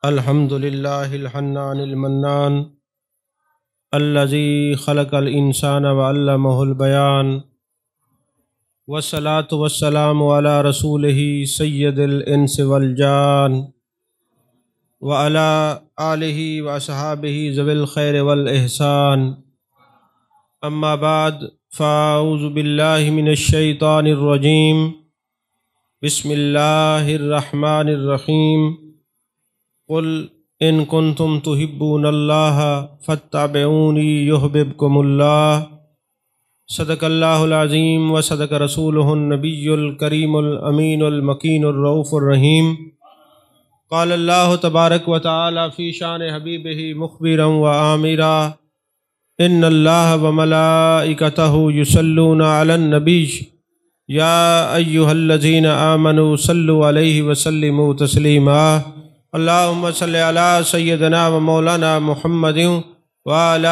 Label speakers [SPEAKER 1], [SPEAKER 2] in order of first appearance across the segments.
[SPEAKER 1] الحمد للہ الحنان المنان الذي خلق الانسان وعلمه البیان والصلاة والسلام على رسوله سید الانس والجان وعلى آلہ واصحابہ ذوی الخیر والاحسان اما بعد فاعوذ باللہ من الشیطان الرجیم بسم اللہ الرحمن الرحیم قل ان کنتم تحبون اللہ فاتبعونی یحببکم اللہ صدق اللہ العظیم وصدق رسولہ النبی الکریم الامین المکین الرؤوف الرحیم قال اللہ تبارک و تعالی فی شان حبیبہ مخبرا وآمرا ان اللہ وملائکتہ یصلون علی النبی یا ایہا الذین آمنوا صلوا علیہ وسلموا تسلیما اللہم صلی علی سیدنا و مولانا محمد وعلی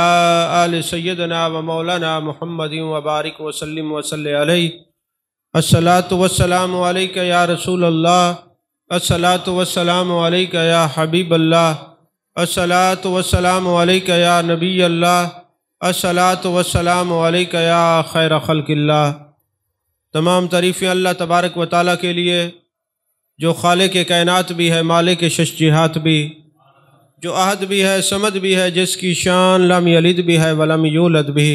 [SPEAKER 1] آل سیدنا و مولانا محمد وبارک وسلم وصلی علیہ الصلاۃ والسلام علیک یا رسول اللہ الصلاۃ والسلام علیک یا حبیب اللہ الصلاۃ والسلام علیک یا نبی اللہ الصلاۃ والسلام علیک یا خیر خلق اللہ۔ تمام تعریفیں اللہ تبارک و تعالیٰ کے لیے جو خالق کائنات بھی ہے، مالک شش جہات بھی، جو احد بھی ہے، صمد بھی ہے، جس کی شان لم یلد بھی ہے ولم یولد بھی۔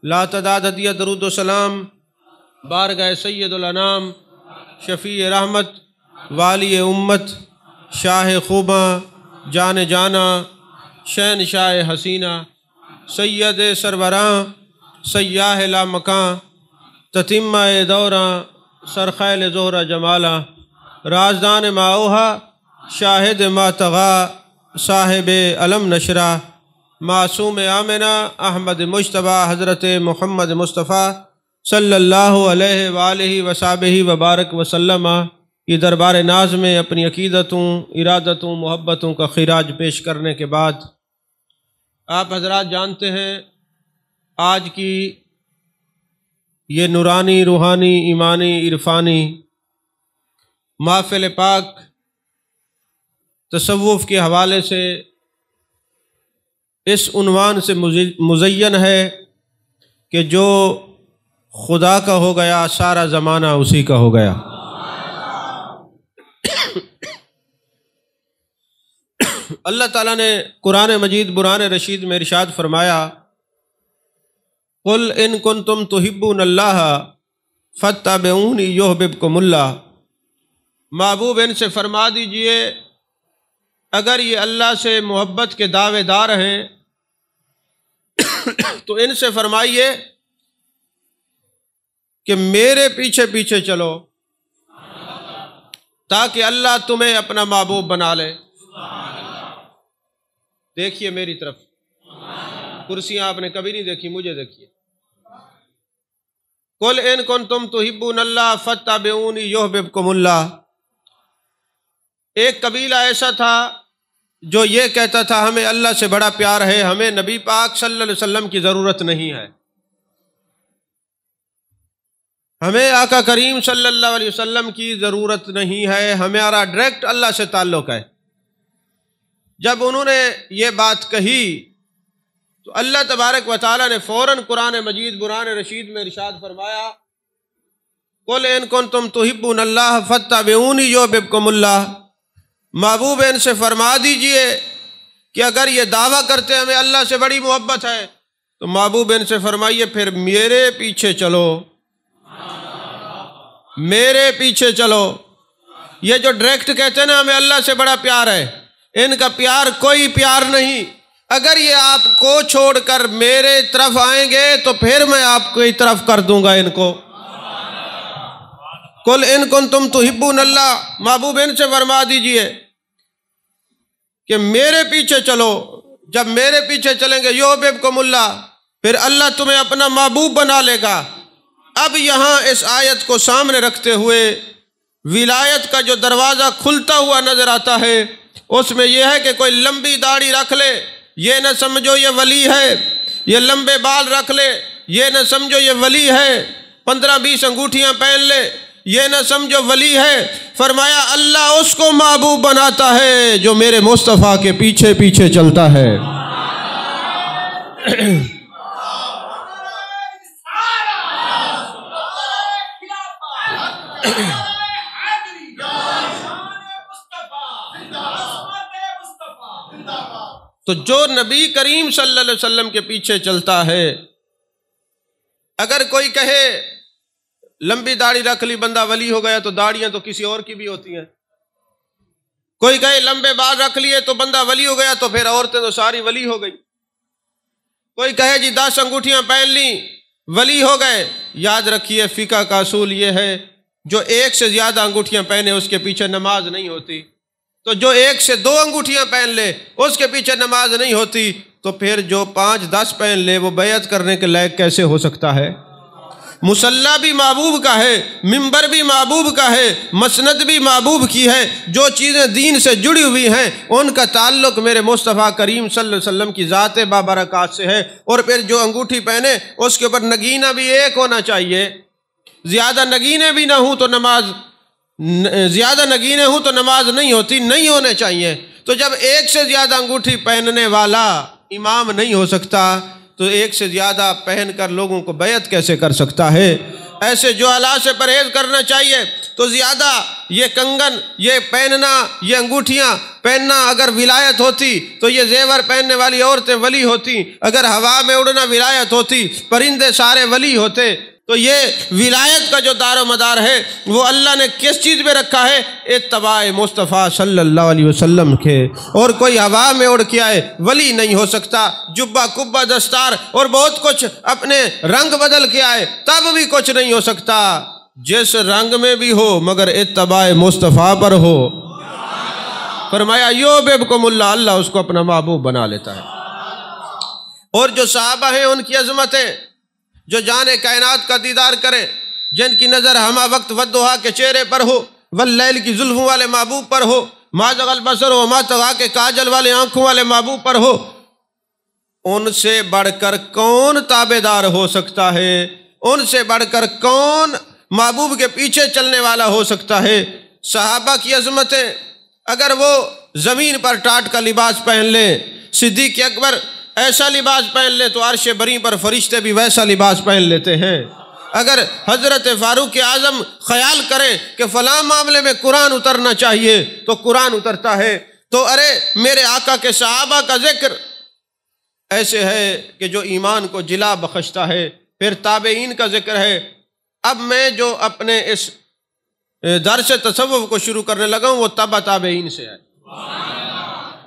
[SPEAKER 1] لا تعداد عدیہ درود و سلام بارگاہ سید الانام، شفیع رحمت، والی امت، شاہ خوباں، جان جانا، شہنشاہ حسینہ، سید سربراں، سیاہ لا مکاں، تتمہ دوراں، سرخیل زہرہ جمالہ، رازدان ما اوہا، شاہد ما تغا، صاحب علم نشرہ، معصوم آمنہ، احمد مجتبیٰ، حضرت محمد مصطفیٰ صلی اللہ علیہ وآلہ وصحبہ وبارک وسلم کی دربار ناز میں اپنی عقیدتوں، ارادتوں، محبتوں کا خراج پیش کرنے کے بعد آپ حضرات جانتے ہیں آج کی یہ نورانی، روحانی، ایمانی، عرفانی محفل پاک تصوف کے حوالے سے اس عنوان سے مزین ہے کہ جو خدا کا ہو گیا سارا زمانہ اسی کا ہو گیا۔ اللہ تعالیٰ نے قرآن مجید برہان رشید میں ارشاد فرمایا قل ان کنتم تحبون اللہ فاتبعونی یحببکم اللہ۔ محبوب ان سے فرما دیجئے اگر یہ اللہ سے محبت کے دعوے دار ہیں تو ان سے فرمائیے کہ میرے پیچھے پیچھے چلو تاکہ اللہ تمہیں اپنا محبوب بنا لے۔ دیکھیے میری طرف، کرسیاں آپ نے کبھی نہیں دیکھی، مجھے دیکھیے۔ قل ان کنتم تحبون اللہ فاتبعونی یحببکم اللہ۔ ایک قبیلہ ایسا تھا جو یہ کہتا تھا ہمیں اللہ سے بڑا پیار ہے، ہمیں نبی پاک صلی اللہ علیہ وسلم کی ضرورت نہیں ہے، ہمیں آقا کریم صلی اللہ علیہ وسلم کی ضرورت نہیں ہے، ہمارا ڈائریکٹ اللہ سے تعلق ہے۔ جب انہوں نے یہ بات کہی تو اللہ تبارک و تعالیٰ نے فوراً قرآن مجید برہان رشید میں ارشاد فرمایا قل ان کنتم تحبون اللہ فاتبعونی یحببکم اللہ۔ محبوب ان سے فرما دیجئے کہ اگر یہ دعویٰ کرتے ہمیں اللہ سے بڑی محبت ہے تو محبوب ان سے فرمائیے پھر میرے پیچھے چلو، میرے پیچھے چلو۔ یہ جو ڈائریکٹ کہتے ہیں نا ہمیں اللہ سے بڑا پیار ہے، ان کا پیار کوئی پیار نہیں۔ اگر یہ آپ کو چھوڑ کر میرے طرف آئیں گے تو پھر میں آپ کی طرف کر دوں گا ان کو۔ قل ان کنتم تحبون اللہ، محبوب ان سے فرما دیجئے کہ میرے پیچھے چلو، جب میرے پیچھے چلیں گے یحببکم اللہ، پھر اللہ تمہیں اپنا محبوب بنا لے گا۔ اب یہاں اس آیت کو سامنے رکھتے ہوئے ولایت کا جو دروازہ کھلتا ہوا نظر آتا ہے اس میں یہ ہے کہ کوئی لمبی داڑھی رکھ لے یہ نہ سمجھو یہ ولی ہے، یہ لمبے بال رکھ لے یہ نہ سمجھو یہ ولی ہے، 15-20 انگوٹھیاں پہن لے یہ نہ سمجھو ولی ہے، فرمایا اللہ اس کو محبوب بناتا ہے جو میرے مصطفیٰ کے پیچھے پیچھے چلتا ہے۔ تو جو نبی کریم صلی اللہ علیہ وسلم کے پیچھے چلتا ہے، اگر کوئی کہے لمبی داڑھی رکھ لی بندہ ولی ہو گیا، تو داڑیاں تو کسی اور کی بھی ہوتی ہیں۔ کوئی کہے لمبے بال رکھ لیے تو بندہ ولی ہو گیا، تو پھر عورتیں تو ساری ولی ہو گئی۔ کوئی کہے جی 10 انگوٹھیاں پہن لیں ولی ہو گئے، یاد رکھیے فقہ کا اصول یہ ہے جو 1 سے زیادہ انگوٹھیاں پہنے اس کے پیچھے نماز نہیں ہوتی، تو جو 1 سے 2 انگوٹھیاں پہن لے اس کے پیچھے نماز نہیں ہوتی، تو پھر جو 5-10 پہن لے وہ بیعت کرنے کے لائق کیسے ہو سکتا ہے؟ مصلی بھی محبوب کا ہے، منبر بھی محبوب کا ہے، مسند بھی محبوب کی ہے، جو چیزیں دین سے جڑی ہوئی ہیں ان کا تعلق میرے مصطفیٰ کریم صلی اللہ علیہ وسلم کی ذات بابرکات سے ہے۔ اور پھر جو انگوٹھی پہنے اس کے اوپر نگینہ بھی ایک ہونا چاہیے، زیادہ نگینے بھی نہ ہوں تو نماز نہیں ہوتی، نہیں ہونے چاہیے۔ تو جب 1 سے زیادہ انگوٹھی پہننے والا امام نہیں ہو سکتا تو 1 سے زیادہ پہن کر لوگوں کو بیعت کیسے کر سکتا ہے؟ ایسے جو آلات سے پرہیز کرنا چاہیے۔ تو زیادہ یہ کنگن، یہ پہننا، یہ انگوٹھیاں پہننا اگر ولایت ہوتی تو یہ زیور پہننے والی عورتیں ولی ہوتی، اگر ہوا میں اڑنا ولایت ہوتی پرندے سارے ولی ہوتے۔ تو یہ ولایت کا جو دار و مدار ہے وہ اللہ نے کس چیز پہ رکھا ہے؟ اتباع مصطفیٰ صلی اللہ علیہ وسلم کے۔ اور کوئی ہوا میں اڑ کے آئے ولی نہیں ہو سکتا، جبہ کبہ دستار اور بہت کچھ اپنے رنگ بدل کے آئے تب بھی کچھ نہیں ہو سکتا، جس رنگ میں بھی ہو مگر اتباع مصطفیٰ پر ہو۔ فرمایا یحببکم اللہ، اللہ اس کو اپنا محبوب بنا لیتا ہے۔ اور جو صحابہ ہیں ان کی عظمتیں، جو جان کائنات کا دیدار کریں، جن کی نظر ہمہ وقت والضحیٰ کے چہرے پر ہو، واللیل کی زلفوں والے محبوب پر ہو، ما زاغ البصر وما طغیٰ کے کاجل والے آنکھوں والے محبوب پر ہو، ان سے بڑھ کر کون تابعدار ہو سکتا ہے؟ ان سے بڑھ کر کون محبوب کے پیچھے چلنے والا ہو سکتا ہے؟ صحابہ کی عظمتیں، اگر وہ زمین پر ٹاٹ کا لباس پہن لیں، صدیق اکبر ایسا لباس پہن لے تو عرش بری پر فرشتے بھی ویسا لباس پہن لیتے ہیں۔ اگر حضرت فاروق اعظم خیال کریں کہ فلاں معاملے میں قرآن اترنا چاہیے تو قرآن اترتا ہے۔ تو ارے میرے آقا کے صحابہ کا ذکر ایسے ہے کہ جو ایمان کو جلا بخشتا ہے۔ پھر تابعین کا ذکر ہے۔ اب میں جو اپنے اس درس تصوف کو شروع کرنے لگا ہوں وہ تبع تابعین سے ہے۔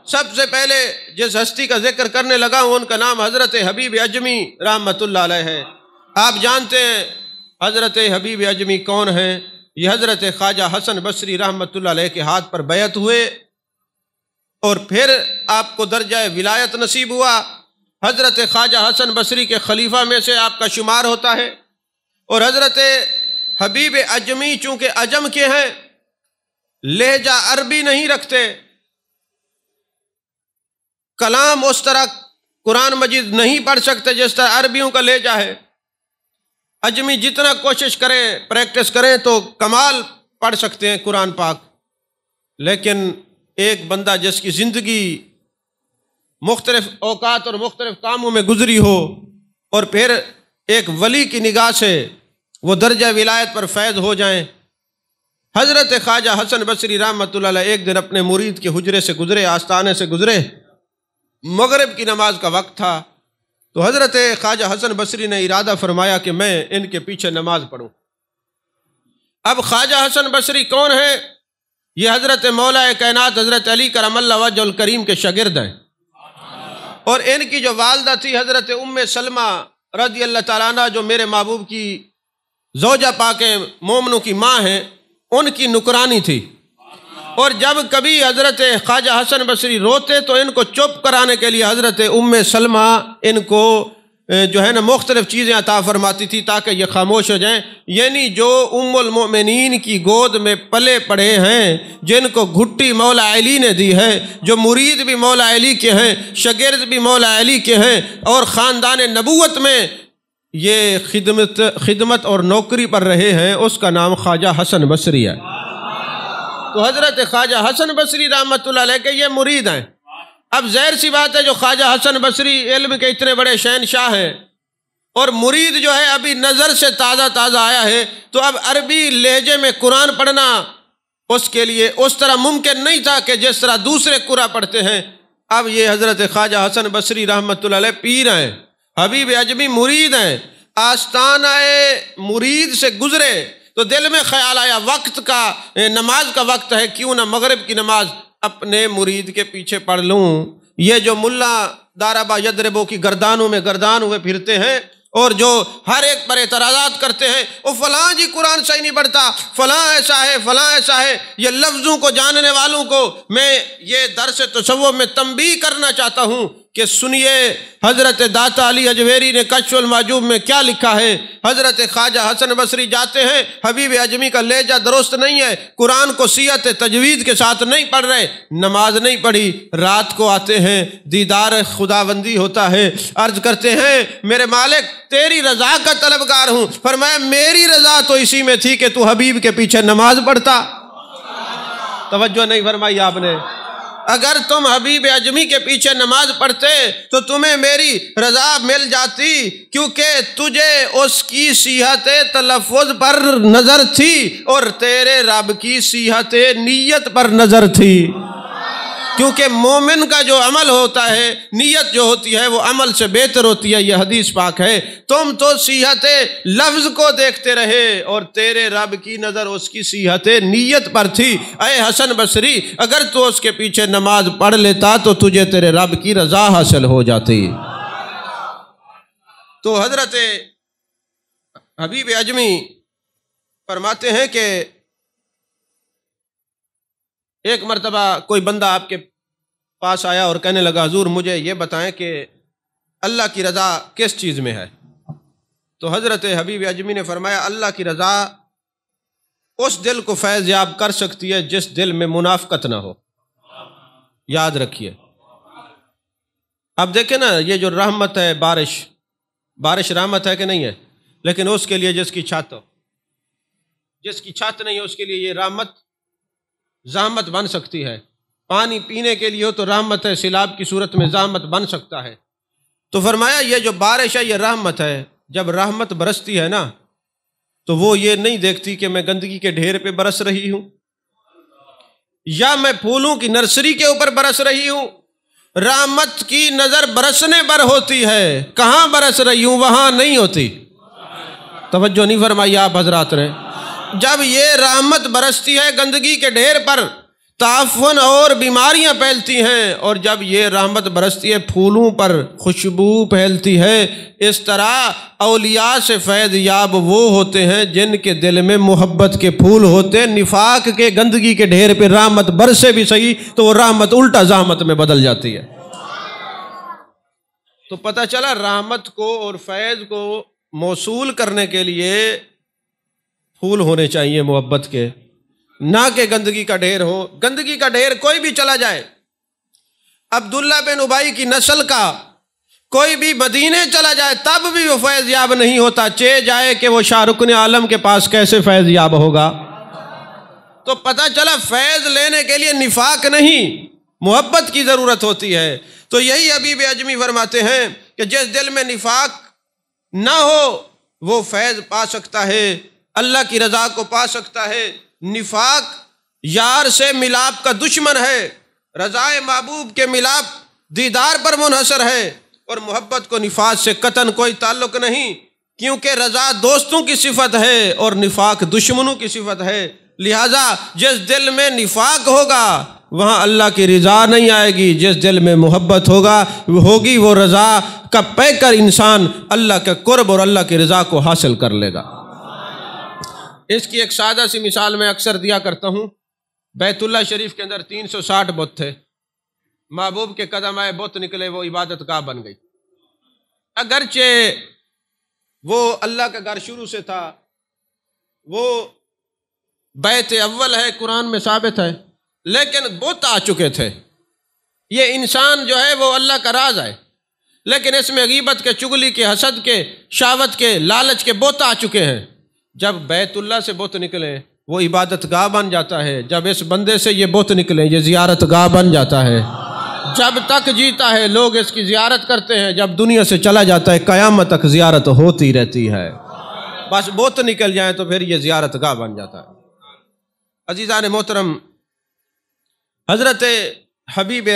[SPEAKER 1] سب سے پہلے جس ہستی کا ذکر کرنے لگا ہوں ان کا نام حضرت حبیب اجمی رحمۃ اللہ علیہ ہے۔ آپ جانتے ہیں حضرت حبیب اجمی کون ہیں؟ یہ حضرت خواجہ حسن بصری رحمۃ اللہ علیہ کے ہاتھ پر بیعت ہوئے اور پھر آپ کو درجہ ولایت نصیب ہوا۔ حضرت خواجہ حسن بصری کے خلیفہ میں سے آپ کا شمار ہوتا ہے۔ اور حضرت حبیب اجمی چونکہ عجم کے ہیں، لہجہ عربی نہیں رکھتے، کلام اس طرح قرآن مجید نہیں پڑھ سکتے جس طرح عربیوں کا لہجہ ہے۔ اجمی جتنا کوشش کریں پریکٹس کریں تو کمال پڑھ سکتے ہیں قرآن پاک، لیکن ایک بندہ جس کی زندگی مختلف اوقات اور مختلف کاموں میں گزری ہو اور پھر ایک ولی کی نگاہ سے وہ درجہ ولایت پر فیض ہو جائیں۔ حضرت خواجہ حسن بصری رحمۃ اللہ علیہ ایک دن اپنے مرید کے حجرے سے گزرے، آستانے سے گزرے، مغرب کی نماز کا وقت تھا، تو حضرت خواجہ حسن بصری نے ارادہ فرمایا کہ میں ان کے پیچھے نماز پڑھوں۔ اب خواجہ حسن بصری کون ہے؟ یہ حضرت مولا کائنات حضرت علی کرم اللہ وجہ الکریم کے شاگرد ہیں، اور ان کی جو والدہ تھی حضرت ام سلمہ رضی اللہ تعالیٰ عنہ، جو میرے محبوب کی زوجہ پاک مومنوں کی ماں ہیں، ان کی نکرانی تھی۔ اور جب کبھی حضرت خواجہ حسن بصری روتے تو ان کو چپ کرانے کے لیے حضرت ام سلمہ ان کو جو ہے نا مختلف چیزیں عطا فرماتی تھی تاکہ یہ خاموش ہو جائیں۔ یعنی جو ام المؤمنین کی گود میں پلے پڑے ہیں، جن کو گھٹی مولا علی نے دی ہے، جو مرید بھی مولا علی کے ہیں، شاگرد بھی مولا علی کے ہیں، اور خاندان نبوت میں یہ خدمت اور نوکری پر رہے ہیں، اس کا نام خواجہ حسن بصری ہے۔ تو حضرت خواجہ حسن بصری رحمۃ اللہ علیہ کے یہ مرید ہیں۔ اب ظاہر سی بات ہے جو خواجہ حسن بصری علم کے اتنے بڑے شہنشاہ ہیں اور مرید جو ہے ابھی نظر سے تازہ آیا ہے، تو اب عربی لہجے میں قرآن پڑھنا اس کے لیے اس طرح ممکن نہیں تھا کہ جس طرح دوسرے قرآن پڑھتے ہیں۔ اب یہ حضرت خواجہ حسن بصری رحمۃ اللہ علیہ پیر ہیں، حبیب اعجمی مرید ہیں، آستانہ مرید سے گزرے تو دل میں خیال آیا وقت کا، نماز کا وقت ہے، کیوں نہ مغرب کی نماز اپنے مرید کے پیچھے پڑھ لوں۔ یہ جو ملا داربا یدربو کی گردانوں میں گردان ہوئے پھرتے ہیں اور جو ہر ایک پر اعتراضات کرتے ہیں، وہ فلاں جی قرآن صحیح نہیں پڑھتا، فلاں ایسا ہے، فلاں ایسا ہے، یہ لفظوں کو جاننے والوں کو میں یہ درس تصوف میں تنبیہ کرنا چاہتا ہوں کہ سنیے حضرت داتا علی اجویری نے کشف المحجوب میں کیا لکھا ہے۔ حضرت خواجہ حسن بصری جاتے ہیں، حبیب اعجمی کا لہجہ درست نہیں ہے، قرآن کو صیغت تجوید کے ساتھ نہیں پڑھ رہے، نماز نہیں پڑھی، رات کو آتے ہیں، دیدار خداوندی ہوتا ہے، عرض کرتے ہیں میرے مالک تیری رضا کا طلبگار ہوں۔ فرمایا میری رضا تو اسی میں تھی کہ تو حبیب کے پیچھے نماز پڑھتا۔ توجہ نہیں فرمائی آپ نے؟ اگر تم حبیب اعجمی کے پیچھے نماز پڑھتے تو تمہیں میری رضا مل جاتی، کیونکہ تجھے اس کی صحت تلفظ پر نظر تھی اور تیرے رب کی صحت نیت پر نظر تھی۔ کیونکہ مومن کا جو عمل ہوتا ہے، نیت جو ہوتی ہے وہ عمل سے بہتر ہوتی ہے، یہ حدیث پاک ہے۔ تم تو صحت لفظ کو دیکھتے رہے اور تیرے رب کی نظر اس کی صحت نیت پر تھی۔ اے حسن بصری، اگر تو اس کے پیچھے نماز پڑھ لیتا تو تجھے تیرے رب کی رضا حاصل ہو جاتی۔ تو حضرت حبیب اعجمی فرماتے ہیں کہ ایک مرتبہ کوئی بندہ آپ کے پاس آیا اور کہنے لگا حضور مجھے یہ بتائیں کہ اللہ کی رضا کس چیز میں ہے؟ تو حضرت حبیب اعجمی نے فرمایا اللہ کی رضا اس دل کو فیض یاب کر سکتی ہے جس دل میں منافقت نہ ہو۔ یاد رکھیے، اب دیکھیں نا یہ جو رحمت ہے، بارش رحمت ہے کہ نہیں ہے؟ لیکن اس کے لیے جس کی چھت ہو، جس کی چھت نہیں ہے اس کے لیے یہ رحمت زحمت بن سکتی ہے۔ پانی پینے کے لیے ہو تو رحمت ہے، سیلاب کی صورت میں زحمت بن سکتا ہے۔ تو فرمایا یہ جو بارش ہے یہ رحمت ہے۔ جب رحمت برستی ہے نا تو وہ یہ نہیں دیکھتی کہ میں گندگی کے ڈھیر پہ برس رہی ہوں یا میں پھولوں کی نرسری کے اوپر برس رہی ہوں۔ رحمت کی نظر برسنے پر ہوتی ہے، کہاں برس رہی ہوں وہاں نہیں ہوتی۔ توجہ نہیں فرمائی آپ حضرات نے؟ جب یہ رحمت برستی ہے گندگی کے ڈھیر پر تعفن اور بیماریاں پھیلتی ہیں، اور جب یہ رحمت برستی ہے پھولوں پر خوشبو پھیلتی ہے۔ اس طرح اولیاء سے فیض یاب وہ ہوتے ہیں جن کے دل میں محبت کے پھول ہوتے، نفاق کے گندگی کے ڈھیر پہ رحمت برسے بھی صحیح تو وہ رحمت الٹا زحمت میں بدل جاتی ہے۔ تو پتہ چلا رحمت کو اور فیض کو موصول کرنے کے لیے پھول ہونے چاہیے محبت کے، نہ کہ گندگی کا ڈھیر ہو۔ گندگی کا ڈھیر کوئی بھی چلا جائے، عبداللہ بن ابی کی نسل کا کوئی بھی مدینے چلا جائے تب بھی وہ فیض یاب نہیں ہوتا، چے جائے کہ وہ شاہ رکن عالم کے پاس کیسے فیض یاب ہوگا۔ تو پتہ چلا فیض لینے کے لیے نفاق نہیں، محبت کی ضرورت ہوتی ہے۔ تو یہی حبیب اعجمی فرماتے ہیں کہ جس دل میں نفاق نہ ہو وہ فیض پا سکتا ہے، اللہ کی رضا کو پا سکتا ہے۔ نفاق یار سے ملاپ کا دشمن ہے، رضا محبوب کے ملاپ دیدار پر منحصر ہے، اور محبت کو نفاق سے قطعاً کوئی تعلق نہیں، کیونکہ رضا دوستوں کی صفت ہے اور نفاق دشمنوں کی صفت ہے۔ لہٰذا جس دل میں نفاق ہوگا وہاں اللہ کی رضا نہیں آئے گی، جس دل میں محبت ہوگی وہ رضا کا پے کر انسان اللہ کے قرب اور اللہ کی رضا کو حاصل کر لے گا۔ اس کی ایک سادہ سی مثال میں اکثر دیا کرتا ہوں۔ بیت اللہ شریف کے اندر 360 بت تھے، محبوب کے قدم آئے بت نکلے، وہ عبادت گاہ بن گئی۔ اگرچہ وہ اللہ کا گھر شروع سے تھا، وہ بیت اول ہے، قرآن میں ثابت ہے، لیکن بت آ چکے تھے۔ یہ انسان جو ہے وہ اللہ کا راز ہے، لیکن اس میں غیبت کے، چغلی کے، حسد کے، شہوت کے، لالچ کے بت آ چکے ہیں۔ جب بیت اللہ سے بت نکلیں وہ عبادت گاہ بن جاتا ہے، جب اس بندے سے یہ بت نکلیں یہ زیارت گاہ بن جاتا ہے۔ جب تک جیتا ہے لوگ اس کی زیارت کرتے ہیں، جب دنیا سے چلا جاتا ہے قیامت تک زیارت ہوتی رہتی ہے۔ بس بت نکل جائیں تو پھر یہ زیارت گاہ بن جاتا ہے۔ عزیزان محترم، حضرت حبیب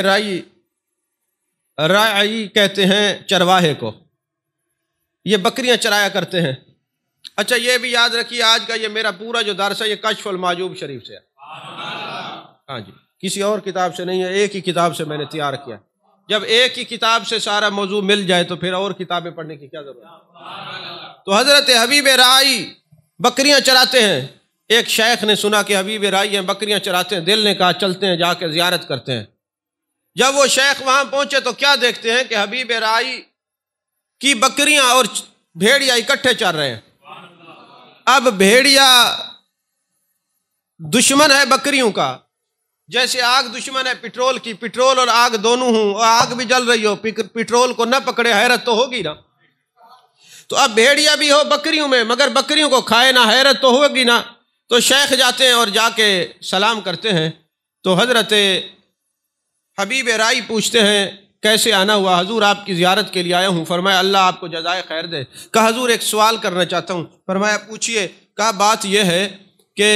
[SPEAKER 1] راعی کہتے ہیں چرواہے کو، یہ بکریاں چرایا کرتے ہیں۔ اچھا یہ بھی یاد رکھیے آج کا یہ میرا پورا جو درس ہے یہ کشف المحجوب شریف سے ہے، ہاں جی، کسی اور کتاب سے نہیں ہے، ایک ہی کتاب سے میں نے تیار کیا۔ جب ایک ہی کتاب سے سارا موضوع مل جائے تو پھر اور کتابیں پڑھنے کی کیا ضرورت ہے؟ تو حضرت حبیب راعی بکریاں چراتے ہیں۔ ایک شیخ نے سنا کہ حبیب راعی ہیں بکریاں چراتے ہیں، دل نے کہا چلتے ہیں جا کے زیارت کرتے ہیں۔ جب وہ شیخ وہاں پہنچے تو کیا دیکھتے ہیں کہ حبیب راعی کی بکریاں اور بھیڑیا اکٹھے چر رہے ہیں۔ اب بھیڑیا دشمن ہے بکریوں کا، جیسے آگ دشمن ہے پٹرول کی، پٹرول اور آگ دونوں ہوں اور آگ بھی جل رہی ہو، پٹرول کو نہ پکڑے حیرت تو ہوگی نا۔ تو اب بھیڑیا بھی ہو بکریوں میں مگر بکریوں کو کھائے نہ، حیرت تو ہوگی نا۔ تو شیخ جاتے ہیں اور جا کے سلام کرتے ہیں۔ تو حضرت حبیب راعی پوچھتے ہیں کیسے آنا ہوا؟ حضور آپ کی زیارت کے لیے آیا ہوں۔ فرمایا اللہ آپ کو جزائے خیر دے۔ کہا حضور ایک سوال کرنا چاہتا ہوں۔ فرمایا پوچھئے۔ کہا بات یہ ہے کہ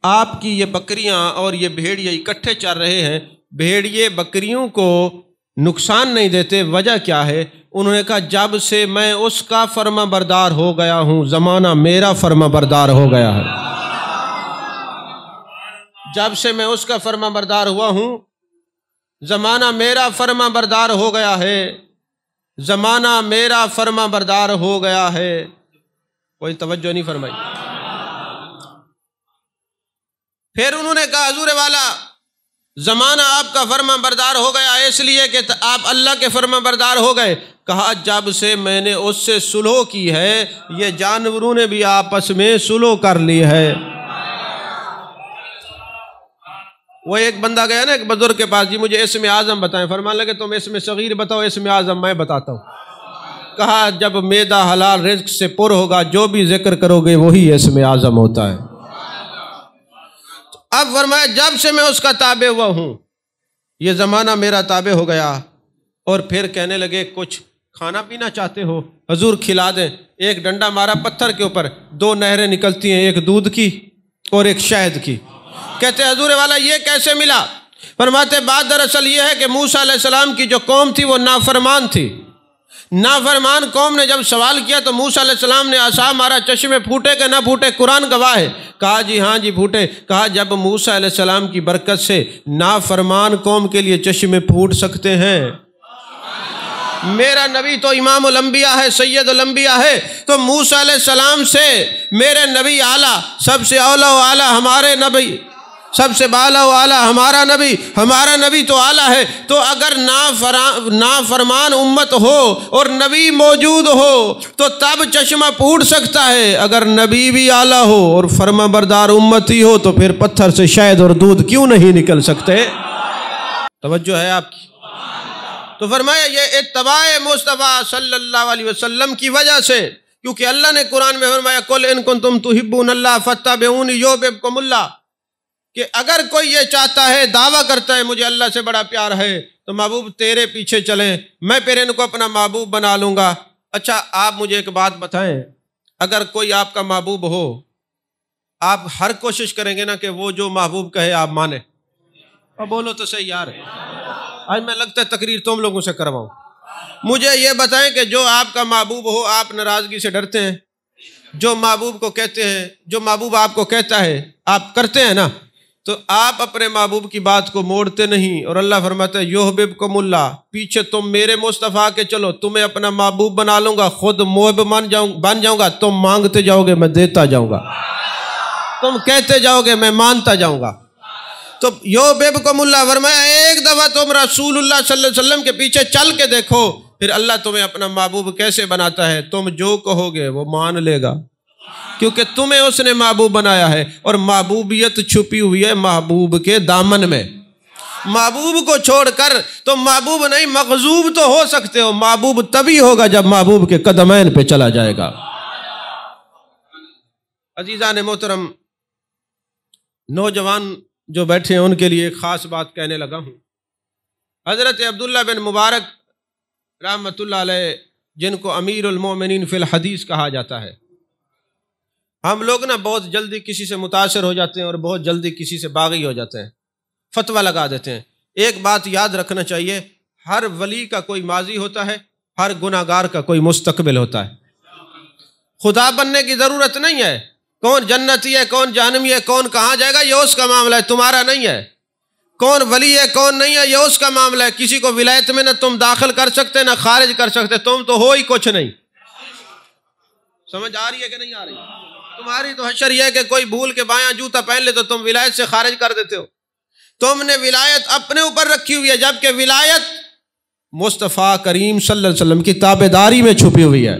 [SPEAKER 1] آپ کی یہ بکریاں اور یہ بھیڑیے اکٹھے چر رہے ہیں، بھیڑیے بکریوں کو نقصان نہیں دیتے، وجہ کیا ہے؟ انہوں نے کہا جب سے میں اس کا فرما بردار ہو گیا ہوں زمانہ میرا فرما بردار ہو گیا ہے۔ جب سے میں اس کا فرما بردار ہوا ہوں زمانہ میرا فرما بردار ہو گیا ہے، زمانہ میرا فرما بردار ہو گیا ہے۔ کوئی توجہ نہیں فرمائی۔ پھر انہوں نے کہا حضور والا زمانہ آپ کا فرما بردار ہو گیا اس لیے کہ آپ اللہ کے فرما بردار ہو گئے۔ کہا جب سے میں نے اس سے صلح کی ہے یہ جانوروں نے بھی آپس میں صلح کر لی ہے۔ وہ ایک بندہ گیا نا ایک بزرگ کے پاس، جی مجھے اسم اعظم بتائیں۔ فرمان لگے تم اسم صغیر بتاؤ، اسم اعظم میں بتاتا ہوں۔ کہا جب معدہ حلال رزق سے پر ہوگا جو بھی ذکر کرو گے وہی اسم اعظم ہوتا ہے۔ اب فرمایا جب سے میں اس کا تابع ہوا ہوں یہ زمانہ میرا تابع ہو گیا۔ اور پھر کہنے لگے کچھ کھانا پینا چاہتے ہو حضور کھلا دیں۔ ایک ڈنڈا مارا پتھر کے اوپر، دو نہریں نکلتی ہیں، ایک دودھ کی اور ایک شہد کی۔ کہتے حضور والا یہ کیسے ملا؟ فرماتے بات دراصل یہ ہے کہ موسیٰ علیہ السلام کی جو قوم تھی وہ نافرمان تھی۔ نافرمان قوم نے جب سوال کیا تو موسیٰ علیہ السلام نے عصا مارا، چشمے پھوٹے کہ نہ پھوٹے؟ قرآن گواہ ہے۔ کہا جی ہاں جی پھوٹے۔ کہا جب موسیٰ علیہ السلام کی برکت سے نافرمان قوم کے لیے چشمے پھوٹ سکتے ہیں، میرا نبی تو امام الانبیاء ہے، سید الانبیاء ہے، تو موسیٰ علیہ السلام سے میرے نبی اعلیٰ، سب سے اولیٰ و اعلیٰ ہمارے نبی، سب سے بالا و اعلیٰ ہمارا نبی تو اعلیٰ ہے۔ تو اگر نافرمان امت ہو اور نبی موجود ہو تو تب چشمہ پھوٹ سکتا ہے، اگر نبی بھی اعلیٰ ہو اور فرما بردار امتی ہو تو پھر پتھر سے شہد اور دودھ کیوں نہیں نکل سکتے؟ توجہ ہے آپ کی؟ تو فرمایا یہ اتباع مصطفیٰ صلی اللہ علیہ وسلم کی وجہ سے، کیونکہ اللہ نے قرآن میں فرمایا قل ان کنتم تحبون اللہ فاتبعونی یحببکم اللہ، کہ اگر کوئی یہ چاہتا ہے دعویٰ کرتا ہے مجھے اللہ سے بڑا پیار ہے تو محبوب تیرے پیچھے چلیں، میں پھر ان کو اپنا محبوب بنا لوں گا۔ اچھا آپ مجھے ایک بات بتائیں، اگر کوئی آپ کا محبوب ہو آپ ہر کوشش کریں گے نا کہ وہ جو محبوب کہے آپ مانیں؟ اور بولو تو صحیح یار، آج میں لگتا ہے تقریر تم لوگوں سے کرواؤں۔ مجھے یہ بتائیں کہ جو آپ کا محبوب ہو آپ ناراضگی سے ڈرتے ہیں؟ جو محبوب کو کہتے ہیں، جو محبوب آپ کو کہتا ہے آپ کرتے ہیں نا؟ تو آپ اپنے محبوب کی بات کو موڑتے نہیں، اور اللہ فرماتا ہے یحببکم اللہ، پیچھے تم میرے مصطفیٰ کے چلو، تمہیں اپنا محبوب بنا لوں گا، خود محب بن جاؤں گا، تم مانگتے جاؤ گے میں دیتا جاؤں گا، تم کہتے جاؤ گے میں مانتا جاؤں گا۔ تو یحببکم اللہ فرمایا ایک دفعہ تم رسول اللہ صلی اللہ علیہ وسلم کے پیچھے چل کے دیکھو، پھر اللہ تمہیں اپنا محبوب کیسے بناتا ہے، تم جو کہو گے وہ مان لے گا، کیونکہ تمہیں اس نے محبوب بنایا ہے، اور محبوبیت چھپی ہوئی ہے محبوب کے دامن میں۔ محبوب کو چھوڑ کر تو محبوب نہیں مغضوب تو ہو سکتے ہو، محبوب تبھی ہوگا جب محبوب کے قدمین پہ چلا جائے گا۔ عزیزان محترم، نوجوان جو بیٹھے ہیں ان کے لیے ایک خاص بات کہنے لگا ہوں۔ حضرت عبداللہ بن مبارک رحمۃ اللہ علیہ، جن کو امیر المومنین فی الحدیث کہا جاتا ہے، ہم لوگ نا بہت جلدی کسی سے متاثر ہو جاتے ہیں اور بہت جلدی کسی سے باغی ہو جاتے ہیں، فتویٰ لگا دیتے ہیں۔ ایک بات یاد رکھنا چاہیے، ہر ولی کا کوئی ماضی ہوتا ہے، ہر گناہ گار کا کوئی مستقبل ہوتا ہے۔ خدا بننے کی ضرورت نہیں ہے، کون جنتی ہے کون جہنمی ہے کون کہاں جائے گا یہ اس کا معاملہ ہے، تمہارا نہیں ہے۔ کون ولی ہے کون نہیں ہے یہ اس کا معاملہ ہے۔ کسی کو ولایت میں نہ تم داخل کر سکتے نہ خارج کر سکتے، تم تو ہو ہی کچھ نہیں۔ سمجھ آ رہی ہے کہ نہیں آ رہی؟ تمہاری تو حشر یہ ہے کہ کوئی بھول کے بایاں جوتا پہن لے تو تم ولایت سے خارج کر دیتے ہو۔ تم نے ولایت اپنے اوپر رکھی ہوئی ہے، جبکہ ولایت مصطفیٰ کریم صلی اللہ علیہ وسلم کی تابعداری میں چھپی ہوئی ہے۔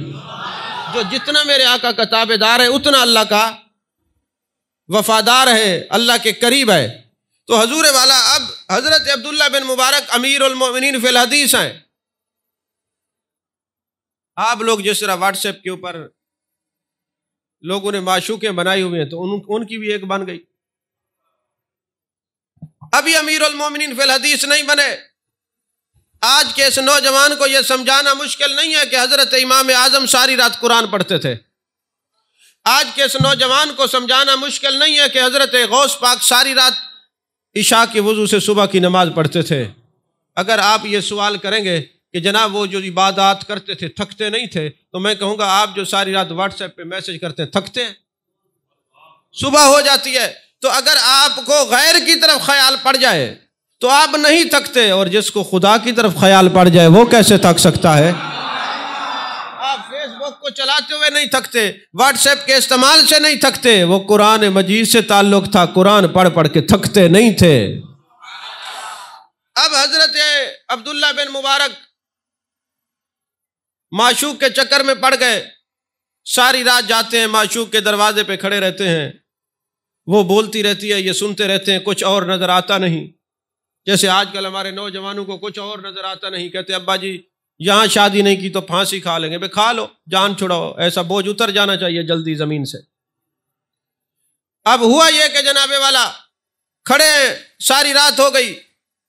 [SPEAKER 1] جو جتنا میرے آقا کا تابعدار ہے اتنا اللہ کا وفادار ہے، اللہ کے قریب ہے۔ تو حضور والا اب حضرت عبداللہ بن مبارک امیر المومنین فی الحدیث ہیں۔ آپ لوگ جس طرح واٹس ایپ کے اوپر لوگوں نے معشوقیں بنائی ہوئی ہیں تو ان کی بھی ایک بن گئی۔ ابھی امیر المومنین فی الحدیث نہیں بنے۔ آج کے اس نوجوان کو یہ سمجھانا مشکل نہیں ہے کہ حضرت امام اعظم ساری رات قرآن پڑھتے تھے۔ آج کے اس نوجوان کو سمجھانا مشکل نہیں ہے کہ حضرت غوث پاک ساری رات عشاء کی وضو سے صبح کی نماز پڑھتے تھے۔ اگر آپ یہ سوال کریں گے کہ جناب وہ جو عبادات کرتے تھے تھکتے نہیں تھے، تو میں کہوں گا آپ جو ساری رات واٹس ایپ پہ میسج کرتے ہیں تھکتے ہیں؟ صبح ہو جاتی ہے تو اگر آپ کو غیر کی طرف خیال پڑ جائے تو آپ نہیں تھکتے، اور جس کو خدا کی طرف خیال پڑ جائے وہ کیسے تھک سکتا ہے؟ آپ فیس بک کو چلاتے ہوئے نہیں تھکتے، واٹس ایپ کے استعمال سے نہیں تھکتے، وہ قرآن مجید سے تعلق تھا، قرآن پڑھ پڑھ کے تھکتے نہیں تھے۔ اب حضرت عبداللہ بن مبارک معشوق کے چکر میں پڑ گئے، ساری رات جاتے ہیں معشوق کے دروازے پہ کھڑے رہتے ہیں، وہ بولتی رہتی ہے یہ سنتے رہتے ہیں، کچھ اور نظر آتا نہیں۔ جیسے آج کل ہمارے نوجوانوں کو کچھ اور نظر آتا نہیں، کہتے ابا جی یہاں شادی نہیں کی تو پھانسی کھا لیں گے۔ بھئی کھا لو، جان چھڑاؤ، ایسا بوجھ اتر جانا چاہیے جلدی زمین سے۔ اب ہوا یہ کہ جناب والا کھڑے ہیں، ساری رات ہو گئی،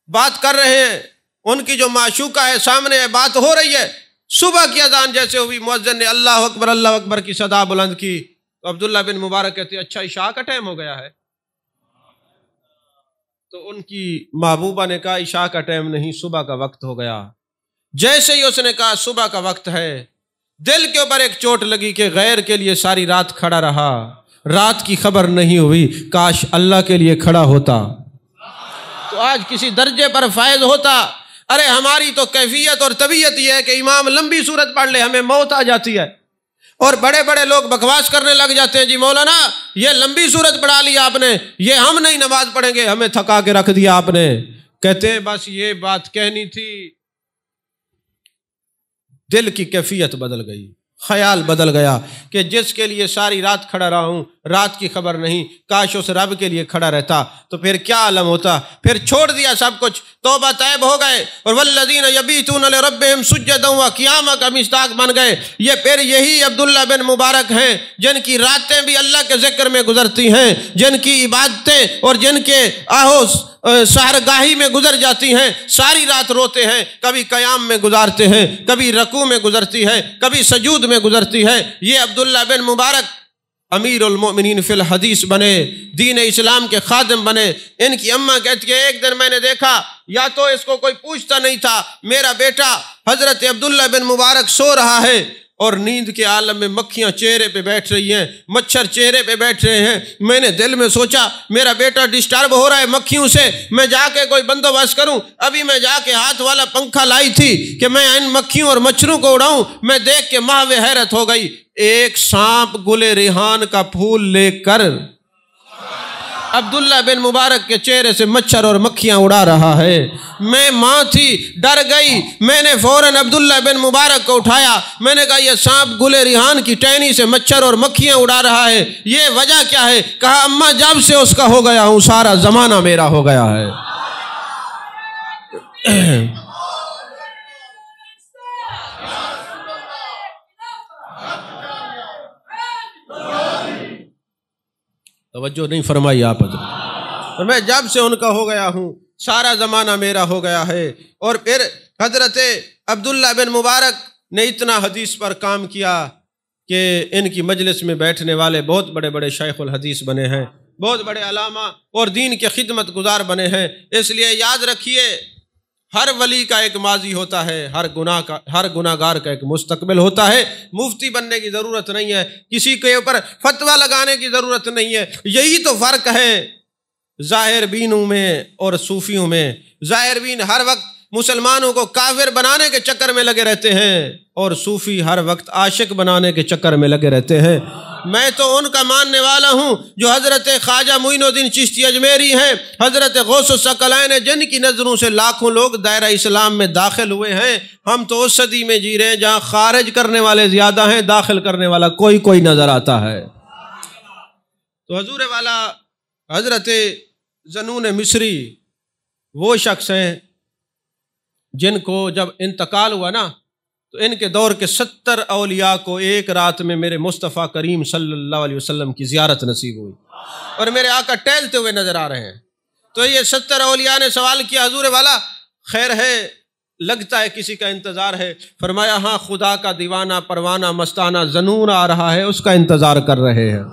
[SPEAKER 1] بات کر رہے ہیں، ان کی جو معشوقہ ہے سامنے ہے، بات ہو رہی ہے۔ صبح کی اذان جیسے ہوئی، مؤذن نے اللہ اکبر کی صدا بلند کی، تو عبداللہ بن مبارک کہتے ہیں اچھا عشاء کا ٹائم ہو گیا ہے؟ تو ان کی محبوبہ نے کہا عشاء کا ٹائم نہیں، صبح کا وقت ہو گیا۔ جیسے ہی اس نے کہا صبح کا وقت ہے، دل کے اوپر ایک چوٹ لگی کہ غیر کے لیے ساری رات کھڑا رہا، رات کی خبر نہیں ہوئی، کاش اللہ کے لیے کھڑا ہوتا تو آج کسی درجے پر فائز ہوتا۔ ارے ہماری تو کیفیت اور طبیعت یہ ہے کہ امام لمبی سورت پڑھ لے ہمیں موت آ جاتی ہے، اور بڑے بڑے لوگ بکواس کرنے لگ جاتے ہیں، جی مولانا یہ لمبی سورت پڑھا لی آپ نے، یہ ہم نہیں نماز پڑھیں گے، ہمیں تھکا کے رکھ دیا آپ نے۔ کہتے ہیں بس یہ بات کہنی تھی، دل کی کیفیت بدل گئی، خیال بدل گیا کہ جس کے لیے ساری رات کھڑا رہا ہوں، رات کی خبر نہیں، کاش اس رب کے لیے کھڑا رہتا تو پھر کیا عالم ہوتا۔ پھر چھوڑ دیا سب کچھ، توبہ طیب ہو گئے، اور والذین یبیتون لربہم سجدا وقیاما کا مصداق بن گئے۔ یہ پھر یہی عبداللہ بن مبارک ہیں جن کی راتیں بھی اللہ کے ذکر میں گزرتی ہیں، جن کی عبادتیں اور جن کے سحرگاہی میں گزر جاتی ہیں، ساری رات روتے ہیں، کبھی قیام میں گزارتے ہیں، کبھی رکوع میں گزرتی ہے، کبھی سجود میں گزرتی ہے۔ یہ عبداللہ بن مبارک امیر المومنین فی الحدیث بنے، دین اسلام کے خادم بنے۔ ان کی اماں کہتی ہے ایک دن میں نے دیکھا، یا تو اس کو کوئی پوچھتا نہیں تھا، میرا بیٹا حضرت عبداللہ بن مبارک سو رہا ہے اور نیند کے عالم میں مکھیاں چہرے پہ بیٹھ رہی ہیں، مچھر چہرے پہ بیٹھ رہے ہیں۔ میں نے دل میں سوچا میرا بیٹا ڈسٹرب ہو رہا ہے مکھیوں سے، میں جا کے کوئی بندوبست کروں۔ ابھی میں جا کے ہاتھ والا پنکھا لائی تھی کہ میں ان مکھیوں اور مچھروں کو اڑاؤں، میں دیکھ کے محو حیرت ہو گئی، ایک سانپ گل ریحان کا پھول لے کر عبداللہ بن مبارک کے چہرے سے مچھر اور مکھیاں اڑا رہا ہے۔ میں ماں تھی، ڈر گئی، میں نے فوراً عبداللہ بن مبارک کو اٹھایا، میں نے کہا یہ سانپ گل ریحان کی ٹہنی سے مچھر اور مکھیاں اڑا رہا ہے، یہ وجہ کیا ہے؟ کہا اماں جب سے اس کا ہو گیا ہوں سارا زمانہ میرا ہو گیا ہے۔ توجہ نہیں فرمائی آپ حضرت. اور میں جب سے ان کا ہو گیا ہوں سارا زمانہ میرا ہو گیا ہے. اور پھر حضرت عبداللہ بن مبارک نے اتنا حدیث پر کام کیا کہ ان کی مجلس میں بیٹھنے والے بہت بڑے بڑے شیخ الحدیث بنے ہیں، بہت بڑے علامہ اور دین کے خدمت گزار بنے ہیں. اس لیے یاد رکھیے ہر ولی کا ایک ماضی ہوتا ہے، ہر گناہ گار کا ایک مستقبل ہوتا ہے. مفتی بننے کی ضرورت نہیں ہے، کسی کے اوپر فتویٰ لگانے کی ضرورت نہیں ہے. یہی تو فرق ہے ظاہر بینوں میں اور صوفیوں میں. ظاہر بین ہر وقت مسلمانوں کو کافر بنانے کے چکر میں لگے رہتے ہیں اور صوفی ہر وقت عاشق بنانے کے چکر میں لگے رہتے ہیں. میں تو ان کا ماننے والا ہوں جو حضرت خواجہ معین الدین چشتی اجمیری ہیں، حضرت غوث الثقلین جن کی نظروں سے لاکھوں لوگ دائرہ اسلام میں داخل ہوئے ہیں. ہم تو اس صدی میں جی رہے ہیں جہاں خارج کرنے والے زیادہ ہیں، داخل کرنے والا کوئی نظر آتا ہے. تو حضور والا حضرت ذنون مصری وہ شخص ہیں جن کو جب انتقال ہوا نا تو ان کے دور کے 70 اولیاء کو ایک رات میں میرے مصطفیٰ کریم صلی اللہ علیہ وسلم کی زیارت نصیب ہوئی اور میرے آقا ٹہلتے ہوئے نظر آ رہے ہیں. تو یہ 70 اولیاء نے سوال کیا حضور والا خیر ہے، لگتا ہے کسی کا انتظار ہے. فرمایا ہاں، خدا کا دیوانہ پروانہ مستانہ ذنون آ رہا ہے، اس کا انتظار کر رہے ہیں.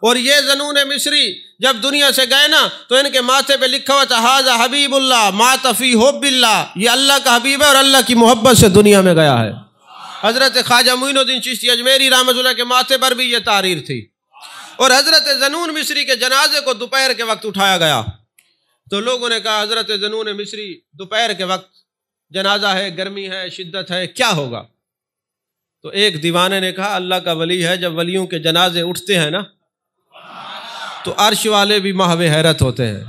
[SPEAKER 1] اور یہ ذنون مصری جب دنیا سے گئے نا تو ان کے ماتھے پہ لکھا ہوا تھا ھذا حبیب اللہ مات فی حب اللہ، یہ اللہ کا حبیب ہے اور اللہ کی محبت سے دنیا میں گیا ہے. حضرت خواجہ معین الدین چشتی اجمیری رحمۃ اللہ کے ماتھے پر بھی یہ تحریر تھی. اور حضرت ذنون مصری کے جنازے کو دوپہر کے وقت اٹھایا گیا تو لوگوں نے کہا حضرت ذنون مصری دوپہر کے وقت جنازہ ہے، گرمی ہے، شدت ہے، کیا ہوگا؟ تو ایک دیوانے نے کہا اللہ کا ولی ہے، جب ولیوں کے جنازے اٹھتے ہیں نا تو عرش والے بھی محو حیرت ہوتے ہیں.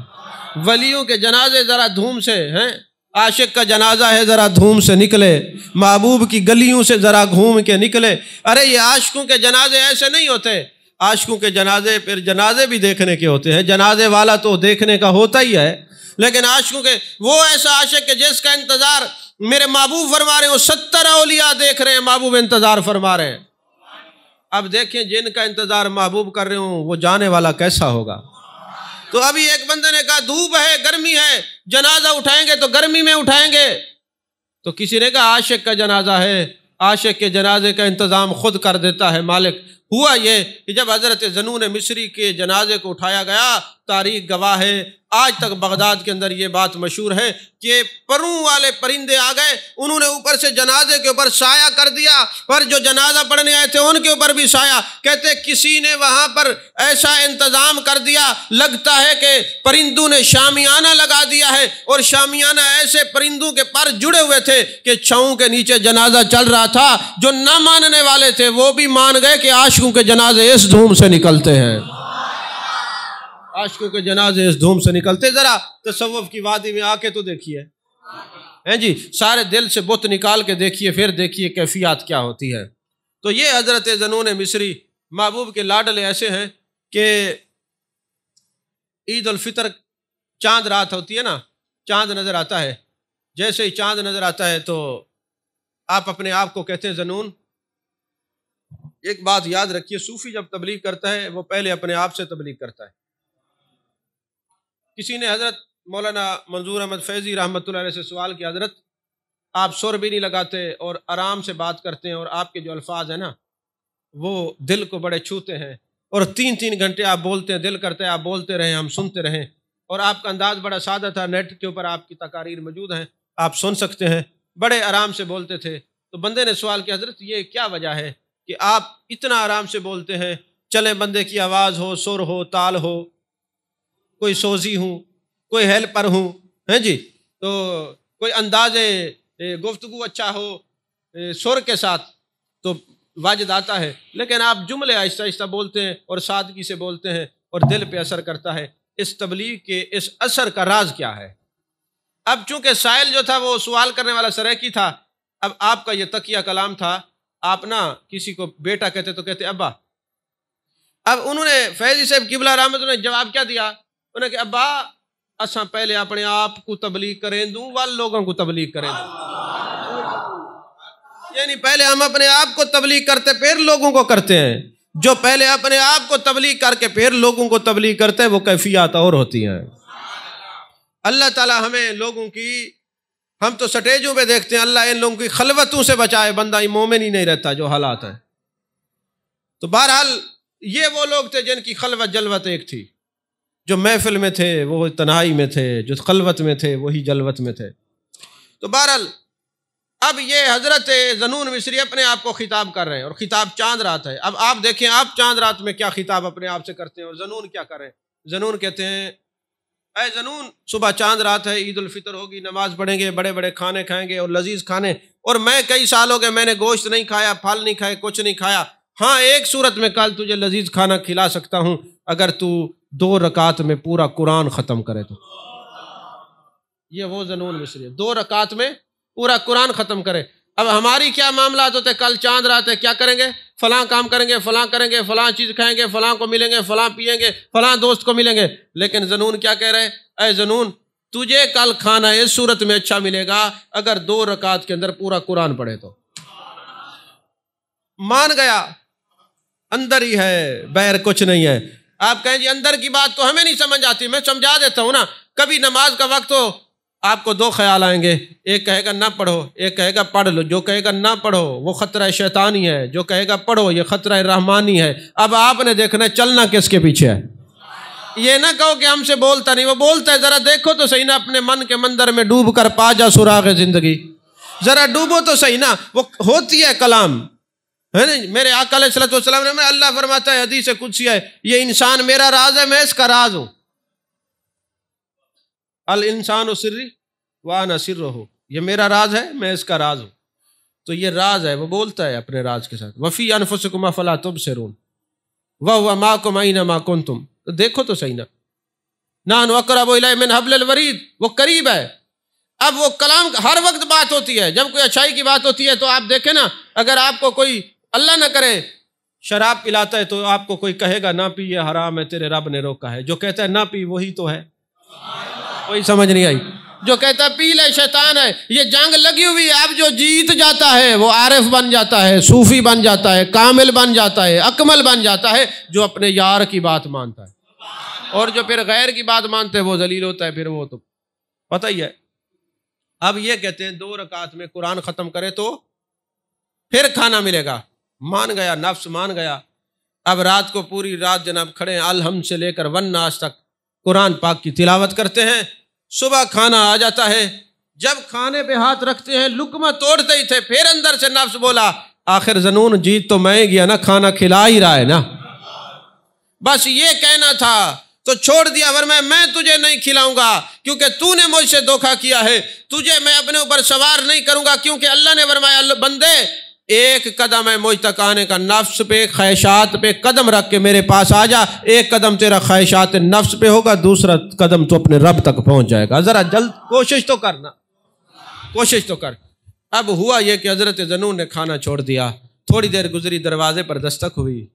[SPEAKER 1] ولیوں کے جنازے ذرا دھوم سے ہیں، عاشق کا جنازہ ہے ذرا دھوم سے نکلے، محبوب کی گلیوں سے ذرا گھوم کے نکلے. ارے یہ عاشقوں کے جنازے ایسے نہیں ہوتے. عاشقوں کے جنازے پھر جنازے بھی دیکھنے کے ہوتے ہیں، جنازے والا تو دیکھنے کا ہوتا ہی ہے، لیکن عاشقوں کے وہ ایسا عاشق کہ جس کا انتظار میرے محبوب فرما رہے ہیں، وہ 70 اولیاء دیکھ رہے ہیں، محبوب انتظار فرما رہے ہیں. اب دیکھیں جن کا انتظار محبوب کر رہے ہوں وہ جانے والا کیسا ہوگا. تو ابھی ایک بندے نے کہا دھوپ ہے، گرمی ہے، جنازہ اٹھائیں گے تو گرمی میں اٹھائیں گے. تو کسی نے کہا عاشق کا جنازہ ہے، عاشق کے جنازے کا انتظام خود کر دیتا ہے مالک. ہوا یہ کہ جب حضرت ذنون مصری کے جنازے کو اٹھایا گیا، تاریخ گواہ ہے، آج تک بغداد کے اندر یہ بات مشہور ہے کہ پروں والے پرندے آ گئے، انہوں نے اوپر سے جنازے کے اوپر سایہ کر دیا، اور جو جنازہ پڑھنے آئے تھے ان کے اوپر بھی سایہ. کہتے کسی نے وہاں پر ایسا انتظام کر دیا، لگتا ہے کہ پرندوں نے شامیانہ لگا دیا ہے، اور شامیانہ ایسے پرندوں کے پر جڑے ہوئے تھے کہ چھاؤں کے نیچے جنازہ چل رہا تھا. جو نہ ماننے والے تھے وہ بھی مان گئے کہ عاشقوں کے جنازے اس دھوم سے نکلتے ہیں، عاشقوں کے جنازے اس دھوم سے نکلتے. ذرا تصوف کی وادی میں آ کے تو دیکھیے ہیں جی، سارے دل سے بت نکال کے دیکھیے، پھر دیکھیے کیفیات کیا ہوتی ہے. تو یہ حضرت ذنون مصری محبوب کے لاڈلے ایسے ہیں کہ عید الفطر چاند رات ہوتی ہے نا، چاند نظر آتا ہے، جیسے ہی چاند نظر آتا ہے تو آپ اپنے آپ کو کہتے ہیں ذنون. ایک بات یاد رکھیے، صوفی جب تبلیغ کرتا ہے وہ پہلے اپنے آپ سے تبلیغ کرتا ہے. کسی نے حضرت مولانا منظور احمد فیضی رحمۃ اللہ علیہ سے سوال کیا، حضرت آپ سر بھی نہیں لگاتے اور آرام سے بات کرتے ہیں، اور آپ کے جو الفاظ ہیں نا وہ دل کو بڑے چھوتے ہیں، اور 3 گھنٹے آپ بولتے ہیں، دل کرتے ہیں آپ بولتے رہیں، ہم سنتے رہیں، اور آپ کا انداز بڑا سادہ تھا، نیٹ کے اوپر آپ کی تقاریر موجود ہیں، آپ سن سکتے ہیں، بڑے آرام سے بولتے تھے. تو بندے نے سوال کیا، حضرت یہ کیا وجہ ہے کہ آپ اتنا آرام سے بولتے ہیں؟ چلے بندے کی آواز ہو، سر ہو، تال ہو، کوئی سوزی ہوں، کوئی ہیلپر ہوں، ہیں جی، تو کوئی انداز گفتگو اچھا ہو سر کے ساتھ تو واجد آتا ہے، لیکن آپ جملے آہستہ آہستہ بولتے ہیں اور سادگی سے بولتے ہیں اور دل پہ اثر کرتا ہے. اس تبلیغ کے اس اثر کا راز کیا ہے؟ اب چونکہ سائل جو تھا وہ سوال کرنے والا سریکی تھا، اب آپ کا یہ تقیہ کلام تھا، آپ نا کسی کو بیٹا کہتے تو کہتے ابا. اب انہوں نے فیضی صاحب قبلہ رحمت نے جواب کیا دیا؟ انہوں نے کہ ابا اساں پہلے اپنے آپ کو تبلیغ کریں دوں وال لوگوں کو تبلیغ کریں دوں، یعنی پہلے ہم اپنے آپ کو تبلیغ کرتے پھر لوگوں کو کرتے ہیں. جو پہلے اپنے آپ کو تبلیغ کر کے پھر لوگوں کو تبلیغ کرتے ہیں وہ کیفیات اور ہوتی ہیں. اللہ تعالی ہمیں لوگوں کی، ہم تو سٹیجوں پہ دیکھتے ہیں، اللہ ان لوگوں کی خلوتوں سے بچائے، بندہ مومن ہی نہیں رہتا جو حالات ہیں. تو بہرحال یہ وہ لوگ تھے جن کی خلوت جلوت ایک تھی، جو محفل میں تھے وہ تنہائی میں تھے، جو خلوت میں تھے وہی جلوت میں تھے. تو بہرحال اب یہ حضرت ذنون مصری اپنے آپ کو خطاب کر رہے ہیں، اور خطاب چاند رات ہے. اب آپ دیکھیں آپ چاند رات میں کیا خطاب اپنے آپ سے کرتے ہیں، اور ذنون کیا کریں. ذنون کہتے ہیں اے ذنون، صبح چاند رات ہے، عید الفطر ہوگی، نماز پڑھیں گے، بڑے بڑے کھانے کھائیں گے اور لذیذ کھانے، اور میں کئی سال ہو گئے میں نے گوشت نہیں کھایا، پھل نہیں کھائے، کچھ نہیں کھایا. ہاں ایک صورت میں کل تجھے لذیذ کھانا کھلا سکتا ہوں، اگر تو 2 رکعت میں پورا قرآن ختم کرے تو. یہ وہ ذنون مصری ہے، 2 رکعت میں پورا قرآن ختم کرے. اب ہماری کیا معاملات ہوتے ہیں، کل چاند رات ہے، کیا کریں گے، فلاں کام کریں گے، فلاں کریں گے، فلاں چیز کھائیں گے، فلاں کو ملیں گے، فلاں پیئیں گے، فلاں دوست کو ملیں گے. لیکن ذنون کیا کہہ رہے، اے ذنون تجھے کل کھانا اس صورت میں اچھا ملے گا اگر 2 رکعت کے اندر پورا قرآن پڑھے تو. مان گیا، اندر ہی ہے، باہر کچھ نہیں ہے. آپ کہیں جی اندر کی بات تو ہمیں نہیں سمجھ آتی، میں سمجھا دیتا ہوں نا. کبھی نماز کا وقت ہو، آپ کو 2 خیال آئیں گے، ایک کہے گا نہ پڑھو، ایک کہے گا پڑھ لو. جو کہے گا نہ پڑھو وہ خطرہ شیطانی ہے، جو کہے گا پڑھو یہ خطرہ رحمانی ہے. اب آپ نے دیکھنا ہے چلنا کس کے پیچھے ہے. یہ نہ کہو کہ ہم سے بولتا نہیں، وہ بولتا ہے، ذرا دیکھو تو صحیح نا، اپنے من کے مندر میں ڈوب کر پا جا سراغ زندگی. ذرا ڈوبو تو صحیح نا، وہ ہوتی ہے کلام ہے نا. میرے آقا علیہ الصلوۃ والسلام نے، اللہ فرماتا ہے حدیث قدسی ہے، یہ انسان میرا راز ہے، میں اس کا راز ہوں. الانسان سری وانا سرہ، یہ میرا راز ہے، میں اس کا راز ہوں. تو یہ راز ہے، وہ بولتا ہے اپنے راز کے ساتھ. وفی انفسکم افلا تبصرون وہو معکم اینما کنتم، تو دیکھو تو صحیح نا. نحن اقرب الیہ من حبل الورید، وہ قریب ہے. اب وہ کلام ہر وقت بات ہوتی ہے، جب کوئی اچھائی کی بات ہوتی ہے تو آپ دیکھیں نا، اگر آپ کو کوئی اللہ نہ کرے شراب پلاتا ہے تو آپ کو کوئی کہے گا نہ پی، یہ حرام ہے، تیرے رب نے روکا ہے. جو کہتا ہے نہ پی وہی تو ہے. کوئی سمجھ نہیں آئی. جو کہتا ہے پی لے شیطان ہے. یہ جنگ لگی ہوئی ہے. اب جو جیت جاتا ہے وہ عارف بن جاتا ہے، صوفی بن جاتا ہے، کامل بن جاتا ہے، اکمل بن جاتا ہے، جو اپنے یار کی بات مانتا ہے. اور جو پھر غیر کی بات مانتے ہیں وہ ذلیل ہوتا ہے. پھر وہ تو پتہ ہی ہے. اب یہ کہتے ہیں 2 رکعت میں قرآن ختم کرے تو پھر کھانا ملے گا. مان گیا، نفس مان گیا. اب رات کو پوری رات جناب کھڑے ہیں، الحمد سے لے کر والناس تک قرآن پاک کی تلاوت کرتے ہیں. صبح کھانا آ جاتا ہے، جب کھانے پہ ہاتھ رکھتے ہیں لقمہ توڑتے ہی تھے، پھر اندر سے نفس بولا آخر ذنون جیت تو میں گیا نا، کھانا کھلا ہی رہا ہے نا، بس یہ کہنا تھا تو چھوڑ دیا. فرمایا میں تجھے نہیں کھلاؤں گا کیونکہ تو نے مجھ سے دھوکا کیا ہے. تجھے میں اپنے اوپر سوار نہیں کروں گا کیونکہ اللہ نے فرمایا بندے ایک قدم ہے مجھ تک آنے کا، نفس پہ خواہشات پہ قدم رکھ کے میرے پاس آ جا. ایک قدم تیرا خواہشات نفس پہ ہوگا، دوسرا قدم تو اپنے رب تک پہنچ جائے گا. ذرا جلد کوشش تو کرنا، کوشش تو کر. اب ہوا یہ کہ حضرت ذنون نے کھانا چھوڑ دیا. تھوڑی دیر گزری، دروازے پر دستک ہوئی.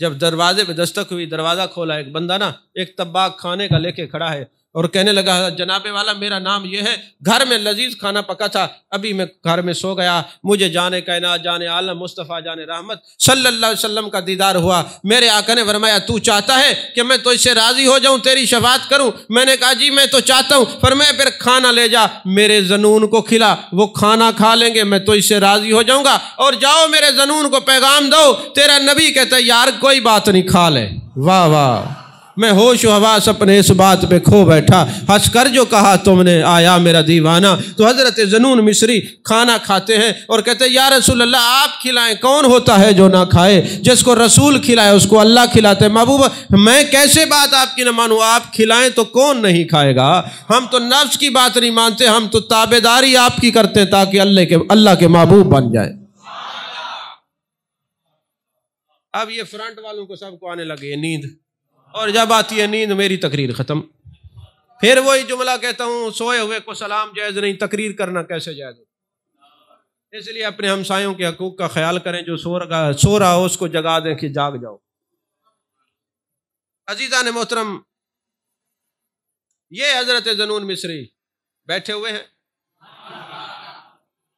[SPEAKER 1] جب دروازے پہ دستک ہوئی، دروازہ کھولا، ایک بندہ نا ایک طباخ کھانے کا لے کے کھڑا ہے اور کہنے لگا جناب والا میرا نام یہ ہے، گھر میں لذیذ کھانا پکا تھا، ابھی میں گھر میں سو گیا، مجھے جانے کائنات، جانے عالم مصطفیٰ جانے رحمت صلی اللہ علیہ وسلم کا دیدار ہوا. میرے آقا نے فرمایا تو چاہتا ہے کہ میں تو اس سے راضی ہو جاؤں، تیری شفاعت کروں؟ میں نے کہا جی میں تو چاہتا ہوں. فرمایا پھر کھانا لے جا، میرے ذنون کو کھلا، وہ کھانا کھا لیں گے، میں تو اس سے راضی ہو جاؤں گا. اور جاؤ میرے ذنون کو پیغام دو تیرا نبی کہتا ہے یار کوئی بات نہیں، کھا لے. واہ واہ، میں ہوش و حواس اپنے اس بات پہ کھو بیٹھا، ہنس کر جو کہا تم نے آیا میرا دیوانہ. تو حضرت ذنون مصری کھانا کھاتے ہیں اور کہتے ہیں یا رسول اللہ آپ کھلائیں. کون ہوتا ہے جو نہ کھائے؟ جس کو رسول کھلائے اس کو اللہ کھلاتے. محبوب میں کیسے بات آپ کی نہ مانوں؟ آپ کھلائیں تو کون نہیں کھائے گا؟ ہم تو نفس کی بات نہیں مانتے، ہم تو تابعداری آپ کی کرتے ہیں تاکہ اللہ کے محبوب بن جائے. اب یہ فرنٹ والوں کو سب کو آنے لگے نیند، اور جب آتی ہے نیند میری تقریر ختم. پھر وہی جملہ کہتا ہوں سوئے ہوئے کو سلام جائز نہیں، تقریر کرنا کیسے جائز؟ اس لیے اپنے ہمسایوں کے حقوق کا خیال کریں، جو سو رہا ہو اس کو جگا دیں کہ جاگ جاؤ. عزیزان محترم، یہ حضرت ذنون مصری بیٹھے ہوئے ہیں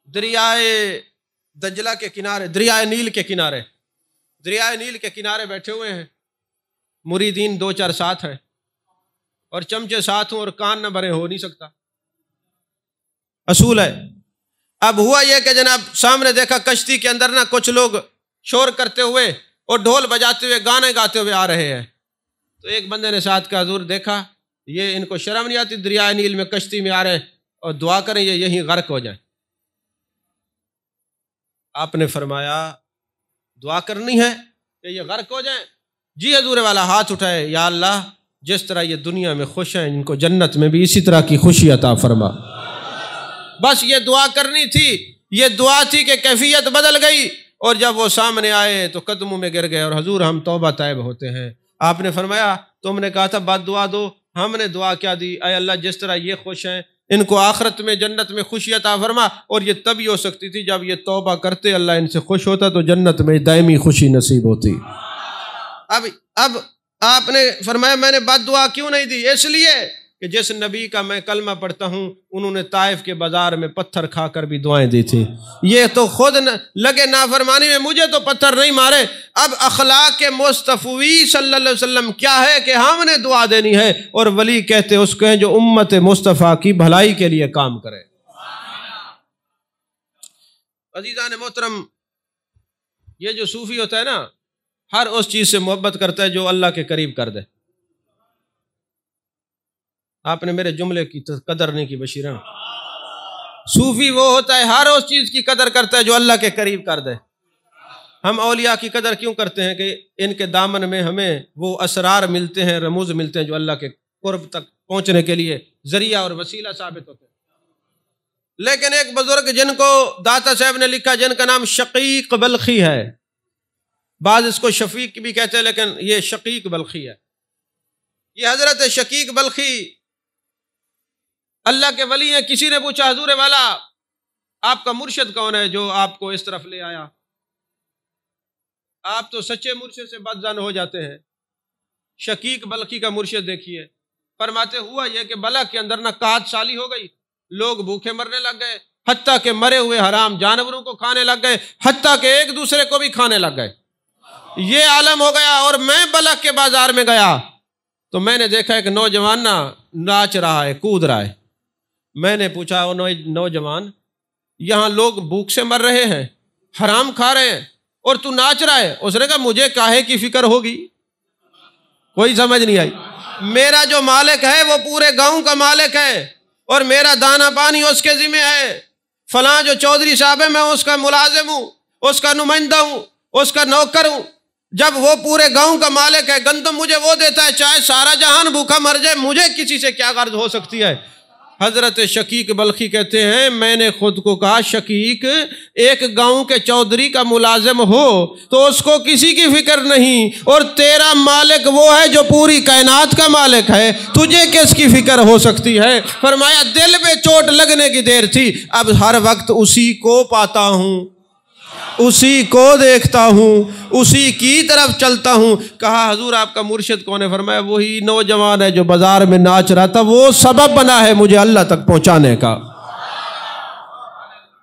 [SPEAKER 1] دریائے دجلہ کے کنارے، دریائے نیل کے کنارے، دریائے نیل کے کنارے بیٹھے ہوئے ہیں، مریدین 2-4 ساتھ ہیں، اور چمچے ساتھ ہوں اور کان نہ بھرے ہو نہیں سکتا، اصول ہے۔ اب ہوا یہ کہ جناب سامنے دیکھا کشتی کے اندر نہ کچھ لوگ شور کرتے ہوئے اور ڈھول بجاتے ہوئے گانے گاتے ہوئے آ رہے ہیں، تو ایک بندے نے ساتھ کا حضور دیکھا یہ ان کو شرم نہیں آتی، دریائے نیل میں کشتی میں آ رہے ہیں، اور دعا کریں یہ یہیں غرق ہو جائیں۔ آپ نے فرمایا دعا کرنی ہے کہ یہ غرق ہو جائیں؟ جی حضور والا، ہاتھ اٹھائے، یا اللہ جس طرح یہ دنیا میں خوش ہیں ان کو جنت میں بھی اسی طرح کی خوشی عطا فرما۔ بس یہ دعا کرنی تھی، یہ دعا تھی کہ کیفیت بدل گئی، اور جب وہ سامنے آئے تو قدموں میں گر گئے، اور حضور ہم توبہ طائب ہوتے ہیں۔ آپ نے فرمایا تم نے کہا تھا بد دعا دو، ہم نے دعا کیا دی؟ اے اللہ جس طرح یہ خوش ہیں ان کو آخرت میں جنت میں خوشی عطا فرما، اور یہ تبھی ہو سکتی تھی جب یہ توبہ کرتے، اللہ ان سے خوش ہوتا تو جنت میں دائمی خوشی نصیب ہوتی۔ اب آپ نے فرمایا میں نے بد دعا کیوں نہیں دی؟ اس لیے کہ جس نبی کا میں کلمہ پڑھتا ہوں انہوں نے طائف کے بازار میں پتھر کھا کر بھی دعائیں دی تھی، یہ تو خود لگے نافرمانی میں، مجھے تو پتھر نہیں مارے۔ اب اخلاق مصطفی صلی اللہ علیہ وسلم کیا ہے کہ ہم نے دعا دینی ہے، اور ولی کہتے اس کو ہیں جو امت مصطفیٰ کی بھلائی کے لیے کام کرے۔ عزیزان محترم، یہ جو صوفی ہوتا ہے نا، ہر اس چیز سے محبت کرتا ہے جو اللہ کے قریب کر دے۔ آپ نے میرے جملے کی قدر نہیں کی بشیرہ۔ صوفی وہ ہوتا ہے ہر اس چیز کی قدر کرتا ہے جو اللہ کے قریب کر دے۔ ہم اولیاء کی قدر کیوں کرتے ہیں کہ ان کے دامن میں ہمیں وہ اسرار ملتے ہیں، رموز ملتے ہیں جو اللہ کے قرب تک پہنچنے کے لیے ذریعہ اور وسیلہ ثابت ہوتے ہیں۔ لیکن ایک بزرگ جن کو داتا صاحب نے لکھا، جن کا نام شقیق بلخی ہے، بعض اس کو شفیق بھی کہتے ہیں لیکن یہ شقیق بلخی ہے، یہ حضرت شقیق بلخی اللہ کے ولی ہیں۔ کسی نے پوچھا حضور والا آپ کا مرشد کون ہے جو آپ کو اس طرف لے آیا؟ آپ تو سچے مرشد سے بدظن ہو جاتے ہیں۔ شقیق بلخی کا مرشد دیکھیے، فرماتے ہوا یہ کہ بلخ کے اندر نہ قحط سالی ہو گئی، لوگ بھوکے مرنے لگ گئے، حتیٰ کہ مرے ہوئے حرام جانوروں کو کھانے لگ گئے، حتیٰ کہ ایک دوسرے کو بھی کھانے لگ گئے، یہ عالم ہو گیا۔ اور میں بلخ کے بازار میں گیا تو میں نے دیکھا ایک نوجوان ناچ رہا ہے، کود رہا ہے۔ میں نے پوچھا وہ نوجوان یہاں لوگ بھوک سے مر رہے ہیں، حرام کھا رہے ہیں، اور تو ناچ رہا ہے؟ اس نے کہا مجھے کاہے کی فکر ہوگی؟ کوئی سمجھ نہیں آئی۔ میرا جو مالک ہے وہ پورے گاؤں کا مالک ہے، اور میرا دانا پانی اس کے ذمہ ہے۔ فلاں جو چودھری صاحب ہے میں اس کا ملازم ہوں، اس کا نمائندہ ہوں، اس کا نوکر ہوں۔ جب وہ پورے گاؤں کا مالک ہے، گندم مجھے وہ دیتا ہے، چاہے سارا جہان بھوکا مر جائے، مجھے کسی سے کیا غرض ہو سکتی ہے؟ حضرت شقیق بلخی کہتے ہیں میں نے خود کو کہا شقیق ایک گاؤں کے چودھری کا ملازم ہو تو اس کو کسی کی فکر نہیں، اور تیرا مالک وہ ہے جو پوری کائنات کا مالک ہے، تجھے کس کی فکر ہو سکتی ہے؟ فرمایا دل میں چوٹ لگنے کی دیر تھی، اب ہر وقت اسی کو پاتا ہوں، اسی کو دیکھتا ہوں، اسی کی طرف چلتا ہوں۔ کہا حضور آپ کا مرشد کون ہے؟ فرمایا وہی نوجوان ہے جو بازار میں ناچ رہا تھا، وہ سبب بنا ہے مجھے اللہ تک پہنچانے کا۔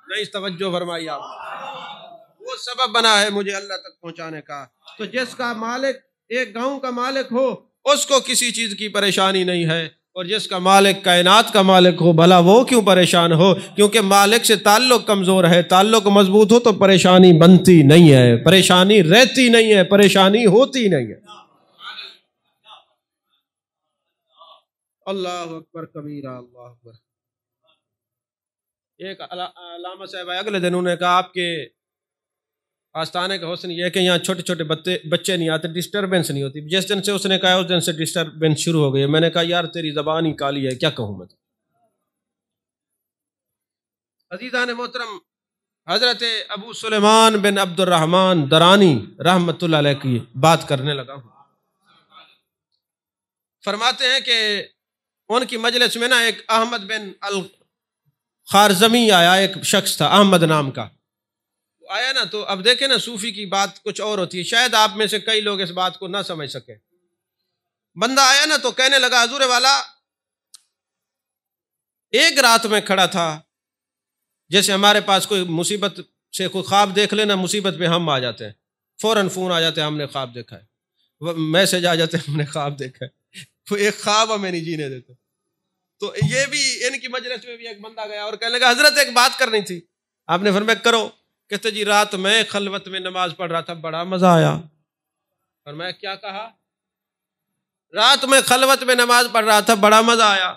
[SPEAKER 1] نہیں توجہ فرمائی آپ، وہ سبب بنا ہے مجھے اللہ تک پہنچانے کا۔ تو جس کا مالک ایک گاؤں کا مالک ہو اس کو کسی چیز کی پریشانی نہیں ہے، اور جس کا مالک کائنات کا مالک ہو بھلا وہ کیوں پریشان ہو؟ کیونکہ مالک سے تعلق کمزور ہے، تعلق مضبوط ہو تو پریشانی بنتی نہیں ہے، پریشانی رہتی نہیں ہے، پریشانی ہوتی نہیں ہے۔ اللہ اکبر کبیرہ، اللہ اکبر۔ ایک علامہ صاحب آئے اگلے دن، انہوں نے کہا آپ کے آستانے کا حسن یہ ہے کہ یہاں چھوٹے چھوٹے بچے نہیں آتے، ڈسٹربنس نہیں ہوتی۔ جس دن سے اس نے کہا اس دن سے ڈسٹربنس شروع ہو گئی۔ میں نے کہا یار تیری زبان ہی کالی ہے، کیا کہوں میں؟ عزیزان محترم، حضرت ابو سلیمان بن عبد الرحمن درانی رحمت اللہ علیہ کی بات کرنے لگا ہوں۔ فرماتے ہیں کہ ان کی مجلس میں ایک احمد بن الخارزمی آیا، ایک شخص تھا احمد نام کا آیا تو اب دیکھیں صوفی کی بات کچھ اور ہوتی ہے، شاید آپ میں سے کئی لوگ اس بات کو نہ سمجھ سکے۔ بندہ آیا تو کہنے لگا حضور والا ایک رات میں کھڑا تھا، جیسے ہمارے پاس کوئی مصیبت سے کوئی خواب دیکھ لینا، مصیبت پہ ہم آ جاتے ہیں، فوراً فون آ جاتے ہیں ہم نے خواب دیکھا ہے، میسج آ جاتے ہیں ہم نے خواب دیکھا ہے، تو ایک خواب ہمیں نہیں جینے دیتے۔ تو یہ بھی ان کی مجلس میں بھی ایک بندہ گیا اور کہنے لگا حضرت ایک بات کرنی تھی۔ آپ نے فرمایا کرو۔ کہتے جی رات میں خلوت میں نماز پڑھ رہا تھا، بڑا مزہ آیا۔ فرمایا کیا کہا؟ رات میں خلوت میں نماز پڑھ رہا تھا، بڑا مزہ آیا۔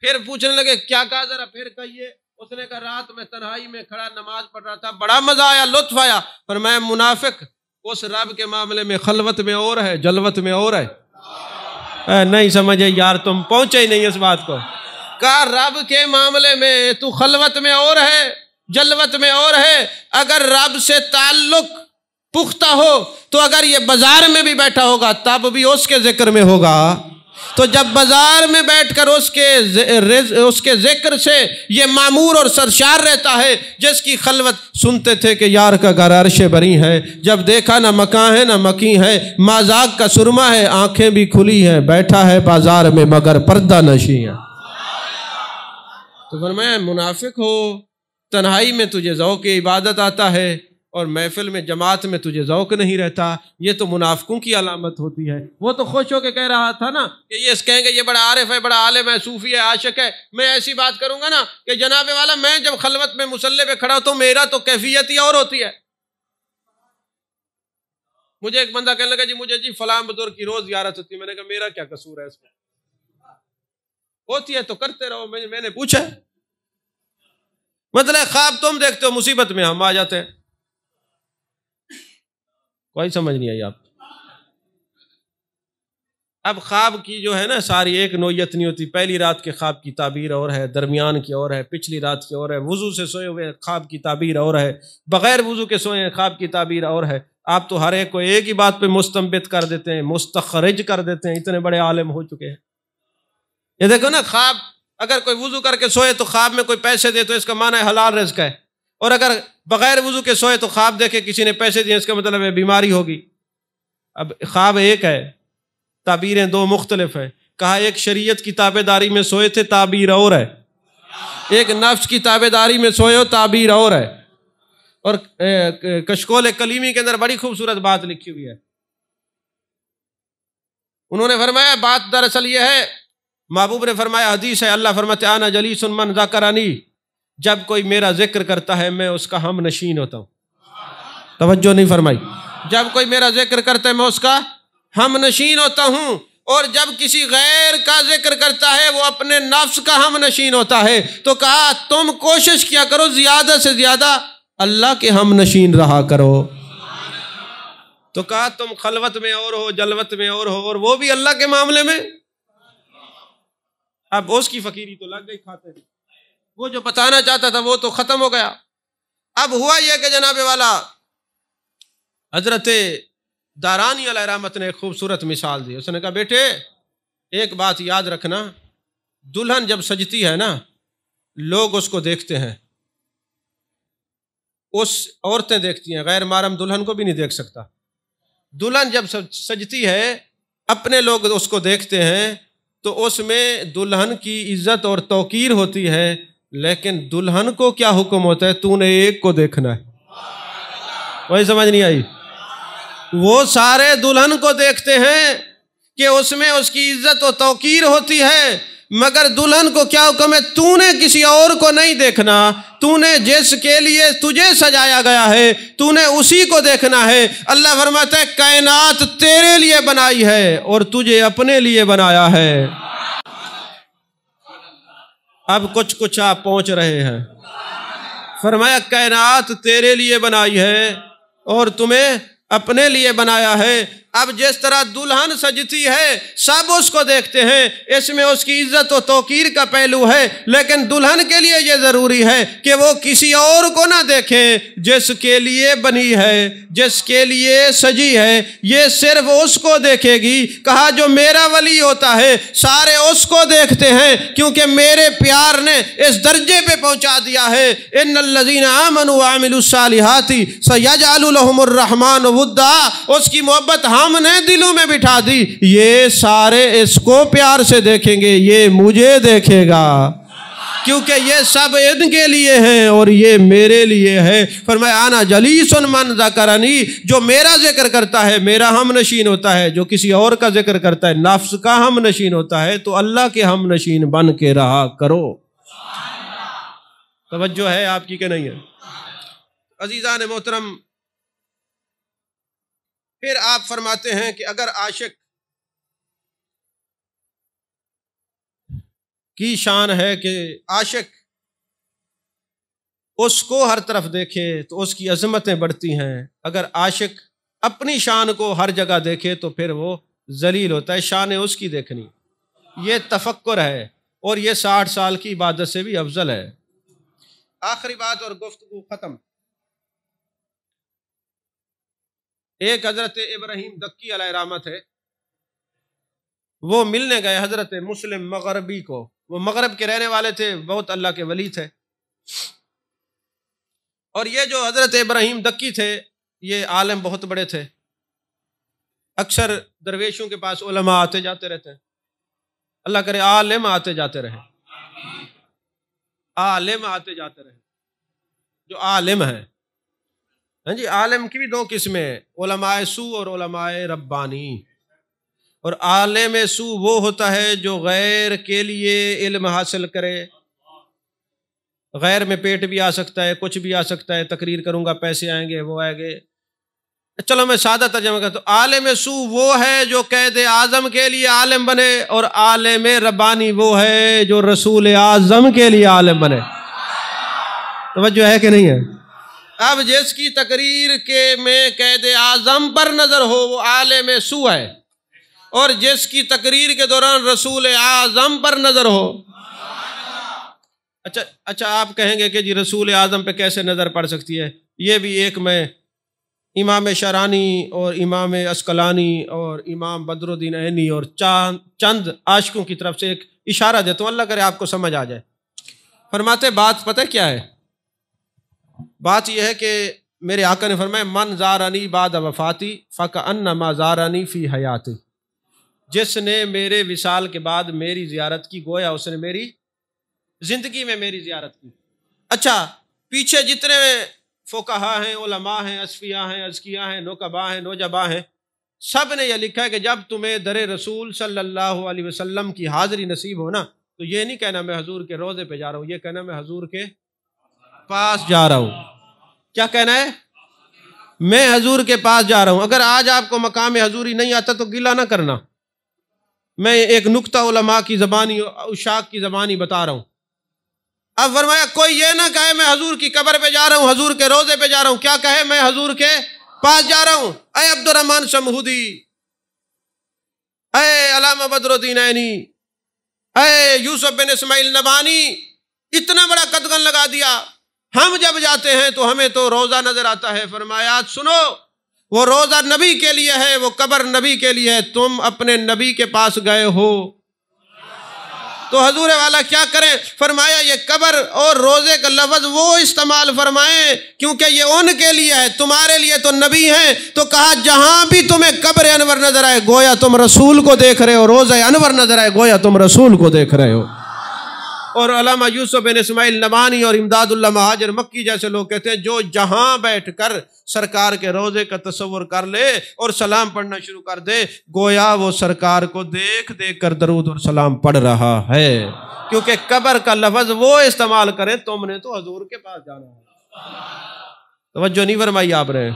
[SPEAKER 1] پھر پوچھنے لگے کیا کہا، ذرا پھر کہیے۔ اس نے کہا رات میں تنہائی میں کھڑا نماز پڑھ رہا تھا، بڑا مزہ آیا، لطف آیا۔ فرمایا منافق اس رب کے معاملے میں خلوت میں اور ہے، جلوت میں اور ہے۔ نہیں سمجھے یار، تم پہنچے ہی نہیں اس بات کو۔ کہا رب کے معاملے میں تو خلوت میں اور ہے، جلوت میں اور ہے۔ اگر رب سے تعلق پختہ ہو تو اگر یہ بازار میں بھی بیٹھا ہوگا تب بھی اس کے ذکر میں ہوگا۔ تو جب بازار میں بیٹھ کر اس کے ذکر سے یہ معمور اور سرشار رہتا ہے، جس کی خلوت سنتے تھے کہ یار کا گھر عرش بری ہے، جب دیکھا نہ مکاں ہے نہ مکی ہے، مازاق کا سرما ہے، آنکھیں بھی کھلی ہیں، بیٹھا ہے بازار میں مگر پردہ نشی ہے۔ تو فرمایا منافق ہو، تنہائی میں تجھے ذوق عبادت آتا ہے اور محفل میں جماعت میں تجھے ذوق نہیں رہتا، یہ تو منافقوں کی علامت ہوتی ہے۔ وہ تو خوش ہو کے کہہ رہا تھا نا کہ یہ کہیں گے یہ بڑا عارف ہے، بڑا عالم ہے، صوفی ہے، عاشق ہے، میں ایسی بات کروں گا نا کہ جناب والا میں جب خلوت میں مصلی پہ کھڑا ہوتا ہوں میرا تو کیفیت ہی اور ہوتی ہے۔ مجھے ایک بندہ کہنے لگا جی مجھے جی فلاں بزرگ کی روز زیارت ہوتی ہے۔ میں نے کہا میرا کیا قصور ہے اس میں، ہوتی ہے تو کرتے رہو۔ میں نے پوچھا مطلب خواب تم دیکھتے ہو، مصیبت میں ہم آ جاتے ہیں۔ کوئی سمجھ نہیں آئی آپ؟ اب خواب کی جو ہے نا ساری ایک نوعیت نہیں ہوتی۔ پہلی رات کے خواب کی تعبیر اور ہے، درمیان کی اور ہے، پچھلی رات کی اور ہے، وضو سے سوئے ہوئے خواب کی تعبیر اور ہے، بغیر وضو کے سوئے خواب کی تعبیر اور ہے۔ آپ تو ہر ایک کو ایک ہی بات پہ مستنبت کر دیتے ہیں، مستخرج کر دیتے ہیں، اتنے بڑے عالم ہو چکے ہیں۔ یہ دیکھو نا، خواب اگر کوئی وضو کر کے سوئے تو خواب میں کوئی پیسے دے تو اس کا معنی ہے حلال رزق ہے، اور اگر بغیر وضو کے سوئے تو خواب دیکھے کسی نے پیسے دیے اس کا مطلب ہے بیماری ہوگی۔ اب خواب ایک ہے، تعبیریں دو مختلف ہیں۔ کہا ایک شریعت کی تابع داری میں سوئے تھے، تعبیر اور ہے، ایک نفس کی تابع داری میں سوئے ہو، تعبیر اور ہے۔ اور کشکول کلیمی کے اندر بڑی خوبصورت بات لکھی ہوئی ہے۔ انہوں نے فرمایا بات دراصل یہ ہے، محبوب نے فرمایا حدیث ہے، اللہ فرماتے آنا جلیس من ذکرانی، جب کوئی میرا ذکر کرتا ہے میں اس کا ہم نشین ہوتا ہوں۔ توجہ نہیں فرمائی؟ جب کوئی میرا ذکر کرتا ہے میں اس کا ہم نشین ہوتا ہوں، اور جب کسی غیر کا ذکر کرتا ہے وہ اپنے نفس کا ہم نشین ہوتا ہے۔ تو کہا تم کوشش کیا کرو زیادہ سے زیادہ اللہ کے ہم نشین رہا کرو۔ تو کہا تم خلوت میں اور ہو، جلوت میں اور ہو، اور وہ بھی اللہ کے معاملے میں۔ اب اس کی فقیری تو لگ گئی کھاتے ہیں، وہ جو بتانا چاہتا تھا وہ تو ختم ہو گیا۔ اب ہوا یہ کہ جناب والا حضرت دارانی علیہ رحمت نے ایک خوبصورت مثال دی۔ اس نے کہا بیٹے ایک بات یاد رکھنا، دلہن جب سجتی ہے نا لوگ اس کو دیکھتے ہیں، اس عورتیں دیکھتی ہیں، غیر محرم دلہن کو بھی نہیں دیکھ سکتا۔ دلہن جب سجتی ہے اپنے لوگ اس کو دیکھتے ہیں تو اس میں دلہن کی عزت اور توقیر ہوتی ہے، لیکن دلہن کو کیا حکم ہوتا ہے؟ تو نے ایک کو دیکھنا ہے۔ وہی سمجھ نہیں آئی؟ وہ سارے دلہن کو دیکھتے ہیں کہ اس میں اس کی عزت و توقیر ہوتی ہے، مگر دلہن کو کیا حکم ہے؟ تو نے کسی اور کو نہیں دیکھنا، تو نے جس کے لیے تجھے سجایا گیا ہے تو نے اسی کو دیکھنا ہے۔ اللہ فرماتا ہے کائنات تیرے لیے بنائی ہے اور تجھے اپنے لیے بنایا ہے۔ اب کچھ آپ پہنچ رہے ہیں۔ فرمایا کائنات تیرے لیے بنائی ہے اور تمہیں اپنے لیے بنایا ہے۔ اب جس طرح دلہن سجتی ہے سب اس کو دیکھتے ہیں، اس میں اس کی عزت و توقیر کا پہلو ہے، لیکن دلہن کے لیے یہ ضروری ہے کہ وہ کسی اور کو نہ دیکھے، جس کے لیے بنی ہے، جس کے لیے سجی ہے، یہ صرف اس کو دیکھے گی۔ کہا جو میرا ولی ہوتا ہے سارے اس کو دیکھتے ہیں، کیونکہ میرے پیار نے اس درجے پہ پہنچا دیا ہے، ان الذین آمنوا وعملوا الصالحات سیجعل لهم الرحمن ودا، اس کی محبت ہم نے دلوں میں بٹھا دی، یہ سارے اس کو پیار سے دیکھیں گے، یہ مجھے دیکھے گا، کیونکہ یہ سب ان کے لیے ہیں اور یہ میرے لیے ہے۔ فرمایا انا جلیس من ذکرنی، جو میرا ذکر کرتا ہے میرا ہم نشین ہوتا ہے، جو کسی اور کا ذکر کرتا ہے نفس کا ہم نشین ہوتا ہے۔ تو اللہ کے ہم نشین بن کے رہا کرو۔ توجہ ہے آپ کی کہ نہیں ہے؟ عزیزان محترم، پھر آپ فرماتے ہیں کہ اگر عاشق کی شان ہے کہ عاشق اس کو ہر طرف دیکھے تو اس کی عظمتیں بڑھتی ہیں، اگر عاشق اپنی شان کو ہر جگہ دیکھے تو پھر وہ ذلیل ہوتا ہے، شان اس کی دیکھنی۔ یہ تفکر ہے اور یہ 60 سال کی عبادت سے بھی افضل ہے۔ آخری بات اور گفتگو ختم۔ ایک حضرت ابراہیم دکی علیہ رحمت ہے، وہ ملنے گئے حضرت مسلم مغربی کو، وہ مغرب کے رہنے والے تھے، بہت اللہ کے ولی تھے۔ اور یہ جو حضرت ابراہیم دکی تھے یہ عالم بہت بڑے تھے، اکثر درویشوں کے پاس علماء آتے جاتے رہتے ہیں، اللہ کرے عالم آتے جاتے رہے، عالم آتے جاتے رہے، جو عالم ہے۔ ہاں جی، عالم کی بھی 2 قسمیں، علماء سو اور علماء ربانی۔ اور عالم سو وہ ہوتا ہے جو غیر کے لیے علم حاصل کرے، غیر میں پیٹ بھی آ سکتا ہے، کچھ بھی آ سکتا ہے، تقریر کروں گا پیسے آئیں گے، وہ آئیں گے۔ چلو میں سادہ ترجمہ کرتا ہوں، عالم سو وہ ہے جو قائد اعظم کے لیے عالم بنے، اور عالم ربانی وہ ہے جو رسول اعظم کے لیے عالم بنے۔ توجہ ہے کہ نہیں ہے؟ اب جس کی تقریر کے میں قائد اعظم پر نظر ہو وہ عالم سو ہے، اور جس کی تقریر کے دوران رسول اعظم پر نظر ہو۔ اچھا آپ کہیں گے کہ جی رسول اعظم پہ کیسے نظر پڑ سکتی ہے؟ یہ بھی ایک میں امام شرانی اور امام اسقلانی اور امام بدر الدین عینی اور چند عاشقوں کی طرف سے ایک اشارہ دیتا ہوں، اللہ کرے آپ کو سمجھ آ جائے۔ فرماتے بات پتہ کیا ہے؟ بات یہ ہے کہ میرے آقا نے فرمایا من زارنی بعد وفاتی فکأنما زارنی فی حیاتی، جس نے میرے وصال کے بعد میری زیارت کی گویا اس نے میری زندگی میں میری زیارت کی۔ اچھا، پیچھے جتنے فقہا ہیں، علماء ہیں، اصفیاء ہیں، اذکیاء ہیں، نقباء ہیں، نوجباء ہیں، سب نے یہ لکھا ہے کہ جب تمہیں در رسول صلی اللہ علیہ وسلم کی حاضری نصیب ہونا تو یہ نہیں کہنا میں حضور کے روضے پہ جا رہا ہوں، یہ کہنا میں حضور کے پاس جا رہا ہوں۔ کیا کہنا ہے؟ میں حضور کے پاس جا رہا ہوں۔ اگر آج آپ کو مقام حضوری نہیں آتا تو گلہ نہ کرنا، میں ایک نکتہ علماء کی زبانی، اشاق کی زبانی بتا رہا ہوں۔ اب فرمایا کوئی یہ نہ کہے میں حضور کی قبر پہ جا رہا ہوں، حضور کے روضے پہ جا رہا ہوں، کیا کہے میں حضور کے پاس جا رہا ہوں۔ اے عبد الرحمن شمہودی، اے علامہ بدر الدین عینی، اے یوسف بن اسماعیل نبانی، اتنا بڑا قدغن لگا دیا۔ ہم جب جاتے ہیں تو ہمیں تو روزہ نظر آتا ہے۔ فرمایا سنو، وہ روزہ نبی کے لیے ہے، وہ قبر نبی کے لیے ہے، تم اپنے نبی کے پاس گئے ہو تو حضور والا کیا کریں؟ فرمایا یہ قبر اور روزے کا لفظ وہ استعمال فرمائیں کیونکہ یہ ان کے لیے ہے، تمہارے لیے تو نبی ہیں۔ تو کہا جہاں بھی تمہیں قبر انور نظر آئے گویا تم رسول کو دیکھ رہے ہو، روزہ انور نظر آئے گویا تم رسول کو دیکھ رہے ہو۔ اور علامہ یوسف بن اسماعیل نبانی اور امداد اللہ مہاجر مکی جیسے لوگ کہتے ہیں جو جہاں بیٹھ کر سرکار کے روزے کا تصور کر لے اور سلام پڑھنا شروع کر دے گویا وہ سرکار کو دیکھ دیکھ کر درود اور سلام پڑھ رہا ہے، کیونکہ قبر کا لفظ وہ استعمال کریں، تم نے تو حضور کے پاس جانا ہے۔ توجہ نہیں فرمائی آپ نے؟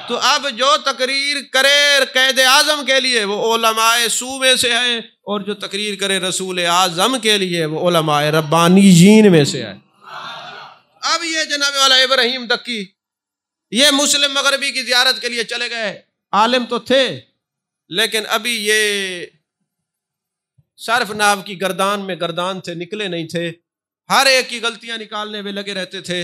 [SPEAKER 1] تو اب جو تقریر کرے قائد اعظم کے لیے وہ علماء سو میں سے ہے، اور جو تقریر کرے رسول اعظم کے لیے وہ علماء ربانیین میں سے ہے۔ اب یہ جناب والا ابراہیم دکی یہ مسلم مغربی کی زیارت کے لیے چلے گئے، عالم تو تھے لیکن ابھی یہ صرف ناو کی گردان میں گردان تھے، نکلے نہیں تھے، ہر ایک کی غلطیاں نکالنے میں لگے رہتے تھے۔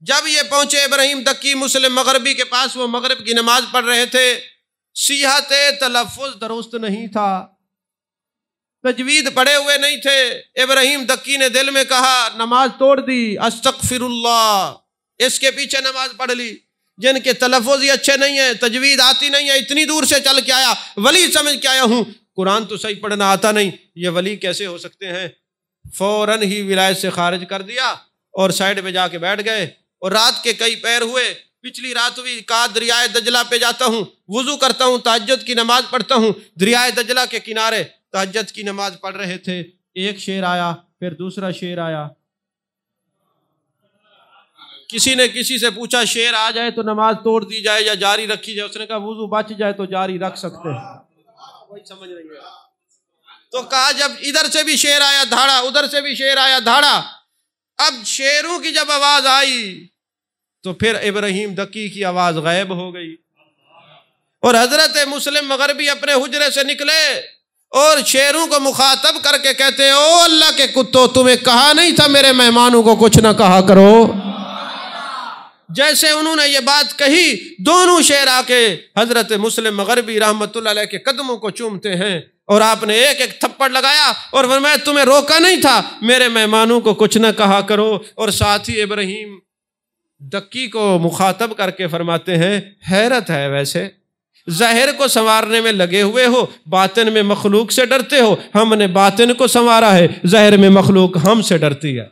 [SPEAKER 1] جب یہ پہنچے ابراہیم دکی مسلم مغربی کے پاس، وہ مغرب کی نماز پڑھ رہے تھے، صیحت تلفظ درست نہیں تھا، تجوید پڑھے ہوئے نہیں تھے۔ ابراہیم دکی نے دل میں کہا، نماز توڑ دی، استغفر اللہ، اس کے پیچھے نماز پڑھ لی۔ جن کے تلفظ ہی اچھے نہیں ہیں، تجوید آتی نہیں ہے، اتنی دور سے چل کے آیا، ولی سمجھ کے آیا ہوں، قرآن تو صحیح پڑھنا آتا نہیں، یہ ولی کیسے ہو سکتے ہیں؟ فوراً ہی ولایت سے خارج کر دیا اور سائڈ پہ جا کے بیٹھ گئے۔ اور رات کے کئی پہر ہوئے، پچھلی رات ہوئی، کہا دریائے دجلہ پہ جاتا ہوں، وضو کرتا ہوں، تہجد کی نماز پڑھتا ہوں۔ دریائے دجلہ کے کنارے تہجد کی نماز پڑھ رہے تھے، ایک شیر آیا، پھر دوسرا شیر آیا۔ کسی نے کسی سے پوچھا شیر آ جائے تو نماز توڑ دی جائے یا جاری رکھی جائے؟ اس نے کہا وضو بچ جائے تو جاری رکھ سکتے ہیں۔ کوئی سمجھ نہیں ہے تو کہا جب ادھر سے بھی شیر آیا دھاڑا، ادھر سے بھی شیر آیا دھاڑا۔ اب شیروں کی جب آواز آئی تو پھر ابراہیم دکی کی آواز غائب ہو گئی، اور حضرت مسلم مغربی اپنے حجرے سے نکلے اور شیروں کو مخاطب کر کے کہتے ہیں او اللہ کے کتو، تمہیں کہا نہیں تھا میرے مہمانوں کو کچھ نہ کہا کرو؟ جیسے انہوں نے یہ بات کہی، دونوں شیر آ کے حضرت مسلم مغربی رحمت اللہ علیہ کے قدموں کو چومتے ہیں، اور آپ نے ایک ایک تھپڑ لگایا اور فرمایا تمہیں روکا نہیں تھا میرے مہمانوں کو کچھ نہ کہا کرو؟ اور ساتھ ہی ابراہیم دکی کو مخاطب کر کے فرماتے ہیں حیرت ہے، ویسے ظاہر کو سنوارنے میں لگے ہوئے ہو، باطن میں مخلوق سے ڈرتے ہو، ہم نے باطن کو سنوارا ہے، ظاہر میں مخلوق ہم سے ڈرتی ہے۔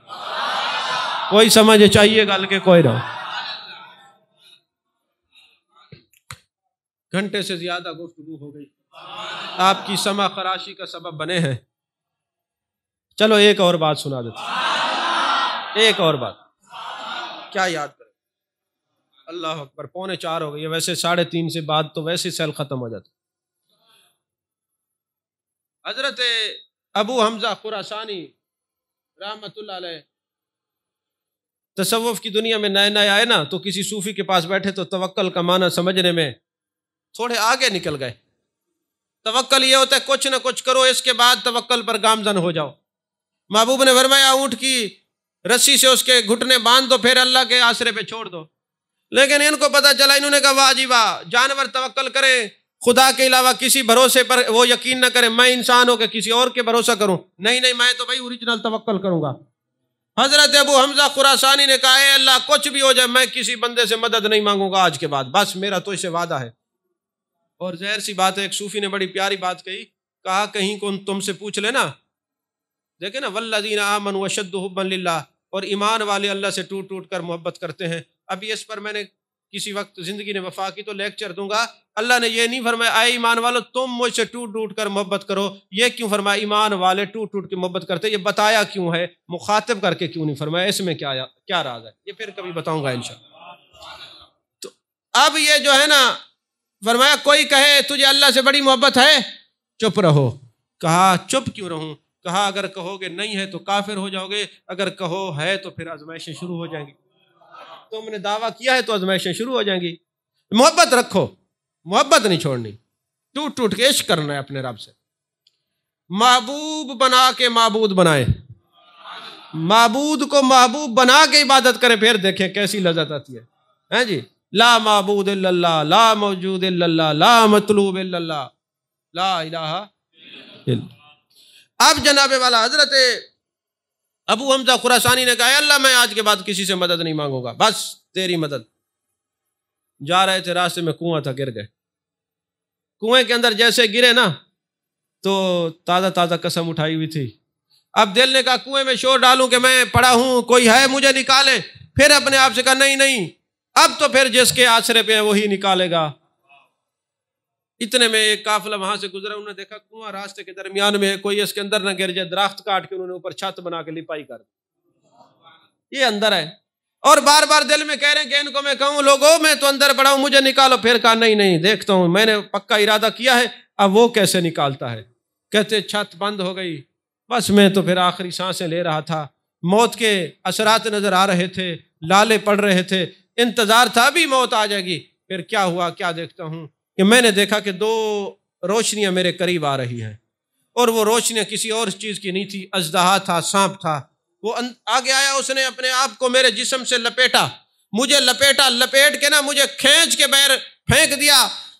[SPEAKER 1] کوئی سمجھ چاہیے گل کے کوئی نہ؟ گھنٹے سے زیادہ گفتگو ہو گئی، آپ کی سمع خراشی کا سبب بنے ہیں۔ چلو ایک اور بات سنا دیتے، ایک اور بات کیا یاد کریں؟ اللہ اکبر، 3:45 ہو گئی، ویسے 3:30 سے بعد تو ویسے سیل ختم ہو جاتا۔ حضرت ابو حمزہ خراسانی رحمت اللہ علیہ تصوف کی دنیا میں نئے نئے آئے نا، تو کسی صوفی کے پاس بیٹھے تو توکل کا معنی سمجھنے میں تھوڑے آگے نکل گئے۔ توکل یہ ہوتا ہے کچھ نہ کچھ کرو، اس کے بعد توکل پر گامزن ہو جاؤ۔ محبوب نے فرمایا اونٹ کی رسی سے اس کے گھٹنے باندھ دو، پھر اللہ کے آسرے پہ چھوڑ دو۔ لیکن ان کو پتا چلا، انہوں نے کہا واہ جی واہ، جانور توکل کریں، خدا کے علاوہ کسی بھروسے پر وہ یقین نہ کریں، میں انسان ہو کے کسی اور کے بھروسہ کروں؟ نہیں نہیں، میں تو بھائی اوریجنل توکل کروں گا۔ حضرت ابو حمزہ خراسانی نے کہا اے اللہ کچھ بھی ہو جائے میں کسی بندے سے مدد نہیں مانگوں گا آج کے بعد، بس میرا تو اسے وعدہ ہے۔ اور ظاہر سی بات ہے، ایک صوفی نے بڑی پیاری بات کہی، کہا کہیں کو تم سے پوچھ لینا، دیکھیں نا والذین آمنوا اشد حبا للہ، اور ایمان والے اللہ سے ٹوٹ ٹوٹ کر محبت کرتے ہیں۔ ابھی اس پر میں نے کسی وقت زندگی نے وفا کی تو لیکچر دوں گا۔ اللہ نے یہ نہیں فرمایا اے ایمان والو تم مجھ سے ٹوٹ ٹوٹ کر محبت کرو، یہ کیوں فرمایا ایمان والے ٹوٹ ٹوٹ کے محبت کرتے؟ یہ بتایا کیوں ہے، مخاطب کر کے کیوں نہیں فرمایا؟ اس میں کیا راز ہے، یہ پھر کبھی بتاؤں گا انشاءاللہ۔ تو اب یہ جو ہے نا، فرمایا کوئی کہے تجھے اللہ سے بڑی محبت ہے، چپ رہو۔ کہا چپ کیوں رہوں؟ کہا اگر کہو گے نہیں ہے تو کافر ہو جاؤ گے، اگر کہو ہے تو پھر آزمائشیں شروع ہو جائیں گی۔ تم نے دعویٰ کیا ہے تو آزمائشیں شروع ہو جائیں گی۔ محبت رکھو، محبت نہیں چھوڑنی، ٹوٹ ٹوٹ کے عشق کرنا ہے اپنے رب سے۔ محبوب بنا کے معبود بنائے، معبود کو محبوب بنا کے عبادت کرے، پھر دیکھیں کیسی لذت آتی ہے۔ ہیں جی، لا معبود الا اللہ، لا موجود الا اللہ، لا مطلوب الا اللہ، لا الہ الا۔ اب جناب والا حضرت ابو حمزہ خراسانی نے کہا اے اللہ میں آج کے بعد کسی سے مدد نہیں مانگوں گا، بس تیری مدد۔ جا رہے تھے راستے میں کنواں تھا، گر گئے۔ کنویں کے اندر جیسے گرے نا تو تازہ تازہ قسم اٹھائی ہوئی تھی۔ اب دل نے کہا کنویں میں شور ڈالوں کہ میں پڑا ہوں، کوئی ہے مجھے نکالے، پھر اپنے آپ سے کہا نہیں نہیں، اب تو پھر جس کے آسرے پہ ہے وہی نکالے گا۔ اتنے میں ایک قافلہ وہاں سے گزرا، انہوں نے دیکھا کنواں راستے کے درمیان میں ہے، کوئی اس کے اندر نہ گر جائے، درخت کاٹ کے انہوں نے اوپر چھت بنا کے لپائی کر دی، یہ اندر ہے۔ اور بار بار دل میں کہہ رہے ہیں کہ ان کو میں کہوں لوگوں میں تو اندر پڑا ہوں مجھے نکالو، پھر کہا نہیں نہیں دیکھتا ہوں، میں نے پکا ارادہ کیا ہے، اب وہ کیسے نکالتا ہے۔ کہتے چھت بند ہو گئی، بس میں تو پھر آخری سانسیں لے رہا تھا، موت کے اثرات نظر آ رہے تھے، لالے پڑ رہے تھے، انتظار تھا ابھی موت آ جائے گی۔ پھر کیا ہوا، کیا دیکھتا ہوں کہ میں نے دیکھا کہ 2 روشنیاں میرے قریب آ رہی ہیں، اور وہ روشنیاں کسی اور چیز کی نہیں تھی، اژدہا تھا، سانپ تھا۔ وہ آگے آیا، اس نے اپنے آپ کو میرے جسم سے لپیٹا، مجھے لپیٹا، لپیٹ کے نا مجھے کھینچ کے باہر پھینک دیا۔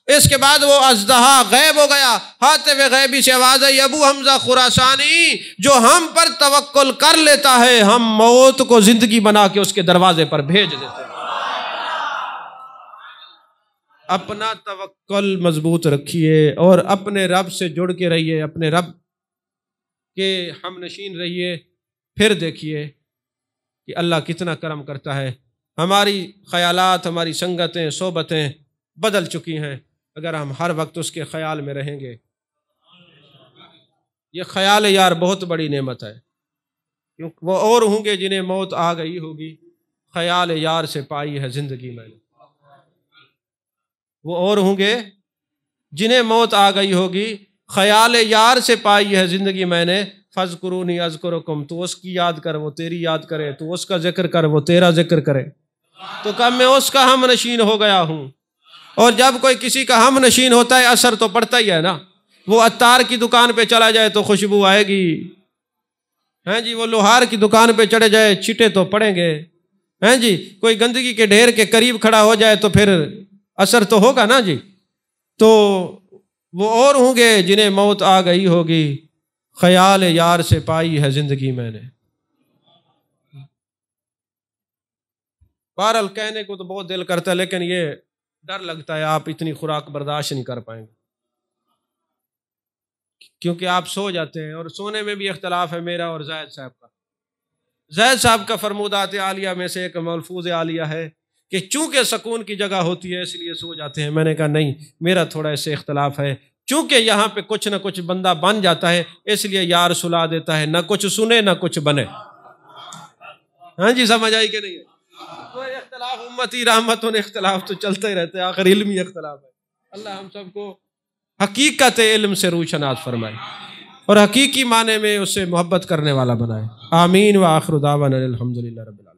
[SPEAKER 1] اس کے بعد وہ اژدہا غائب ہو گیا۔ ہاتف غیبی سے آواز آئی ابو حمزہ خراسانی، جو ہم پر توکل کر لیتا ہے ہم موت کو زندگی بنا کے اس کے دروازے پر بھیج دیتے ہیں۔ اپنا توکل مضبوط رکھیے اور اپنے رب سے جڑ کے رہیے، اپنے رب کے ہم نشین رہیے، پھر دیکھیے کہ اللہ کتنا کرم کرتا ہے۔ ہماری خیالات، ہماری سنگتیں، صحبتیں بدل چکی ہیں، اگر ہم ہر وقت اس کے خیال میں رہیں گے۔ یہ خیال یار بہت بڑی نعمت ہے، کیونکہ وہ اور ہوں گے جنہیں موت آ گئی ہوگی، خیال یار سے پائی ہے زندگی میں نے۔ وہ اور ہوں گے جنہیں موت آ گئی ہوگی، خیال یار سے پائی ہے زندگی میں نے۔ فاذکرونی اذکرکم، تو اس کی یاد کر وہ تیری یاد کرے، تو اس کا ذکر کر وہ تیرا ذکر کرے۔ تو کب میں اس کا ہم نشین ہو گیا ہوں، اور جب کوئی کسی کا ہم نشین ہوتا ہے اثر تو پڑتا ہی ہے نا۔ وہ عطار کی دکان پہ چلا جائے تو خوشبو آئے گی، ہیں جی، وہ لوہار کی دکان پہ چڑھ جائے چھٹے تو پڑیں گے، ہیں جی، کوئی گندگی کے ڈھیر کے قریب کھڑا ہو جائے تو پھر اثر تو ہوگا نا جی۔ تو وہ اور ہوں گے جنہیں موت آ گئی ہوگی، خیال یار سے پائی ہے زندگی میں نے۔ بہرحال کہنے کو تو بہت دل کرتا ہے، لیکن یہ ڈر لگتا ہے آپ اتنی خوراک برداشت نہیں کر پائیں گے، کیونکہ آپ سو جاتے ہیں، اور سونے میں بھی اختلاف ہے میرا اور زید صاحب کا۔ زید صاحب کا فرمودات عالیہ میں سے ایک ملفوظ عالیہ ہے کہ چونکہ سکون کی جگہ ہوتی ہے اس لیے سو جاتے ہیں۔ میں نے کہا نہیں، میرا تھوڑا اس سے اختلاف ہے، چونکہ یہاں پہ کچھ نہ کچھ بندہ بن جاتا ہے اس لیے یار سلا دیتا ہے، نہ کچھ سنے نہ کچھ بنے۔ ہاں جی، سمجھ آئی کہ نہیں؟ تو اختلاف امتی رحمت، اختلاف تو چلتا ہی رہتا ہے، آخر علمی اختلاف ہے۔ اللہ ہم سب کو حقیقت علم سے روشناس فرمائے اور حقیقی معنی میں اس سے محبت کرنے والا بنائے۔ آمین۔ وآخر دعوانا الحمدللہ رب العالمین۔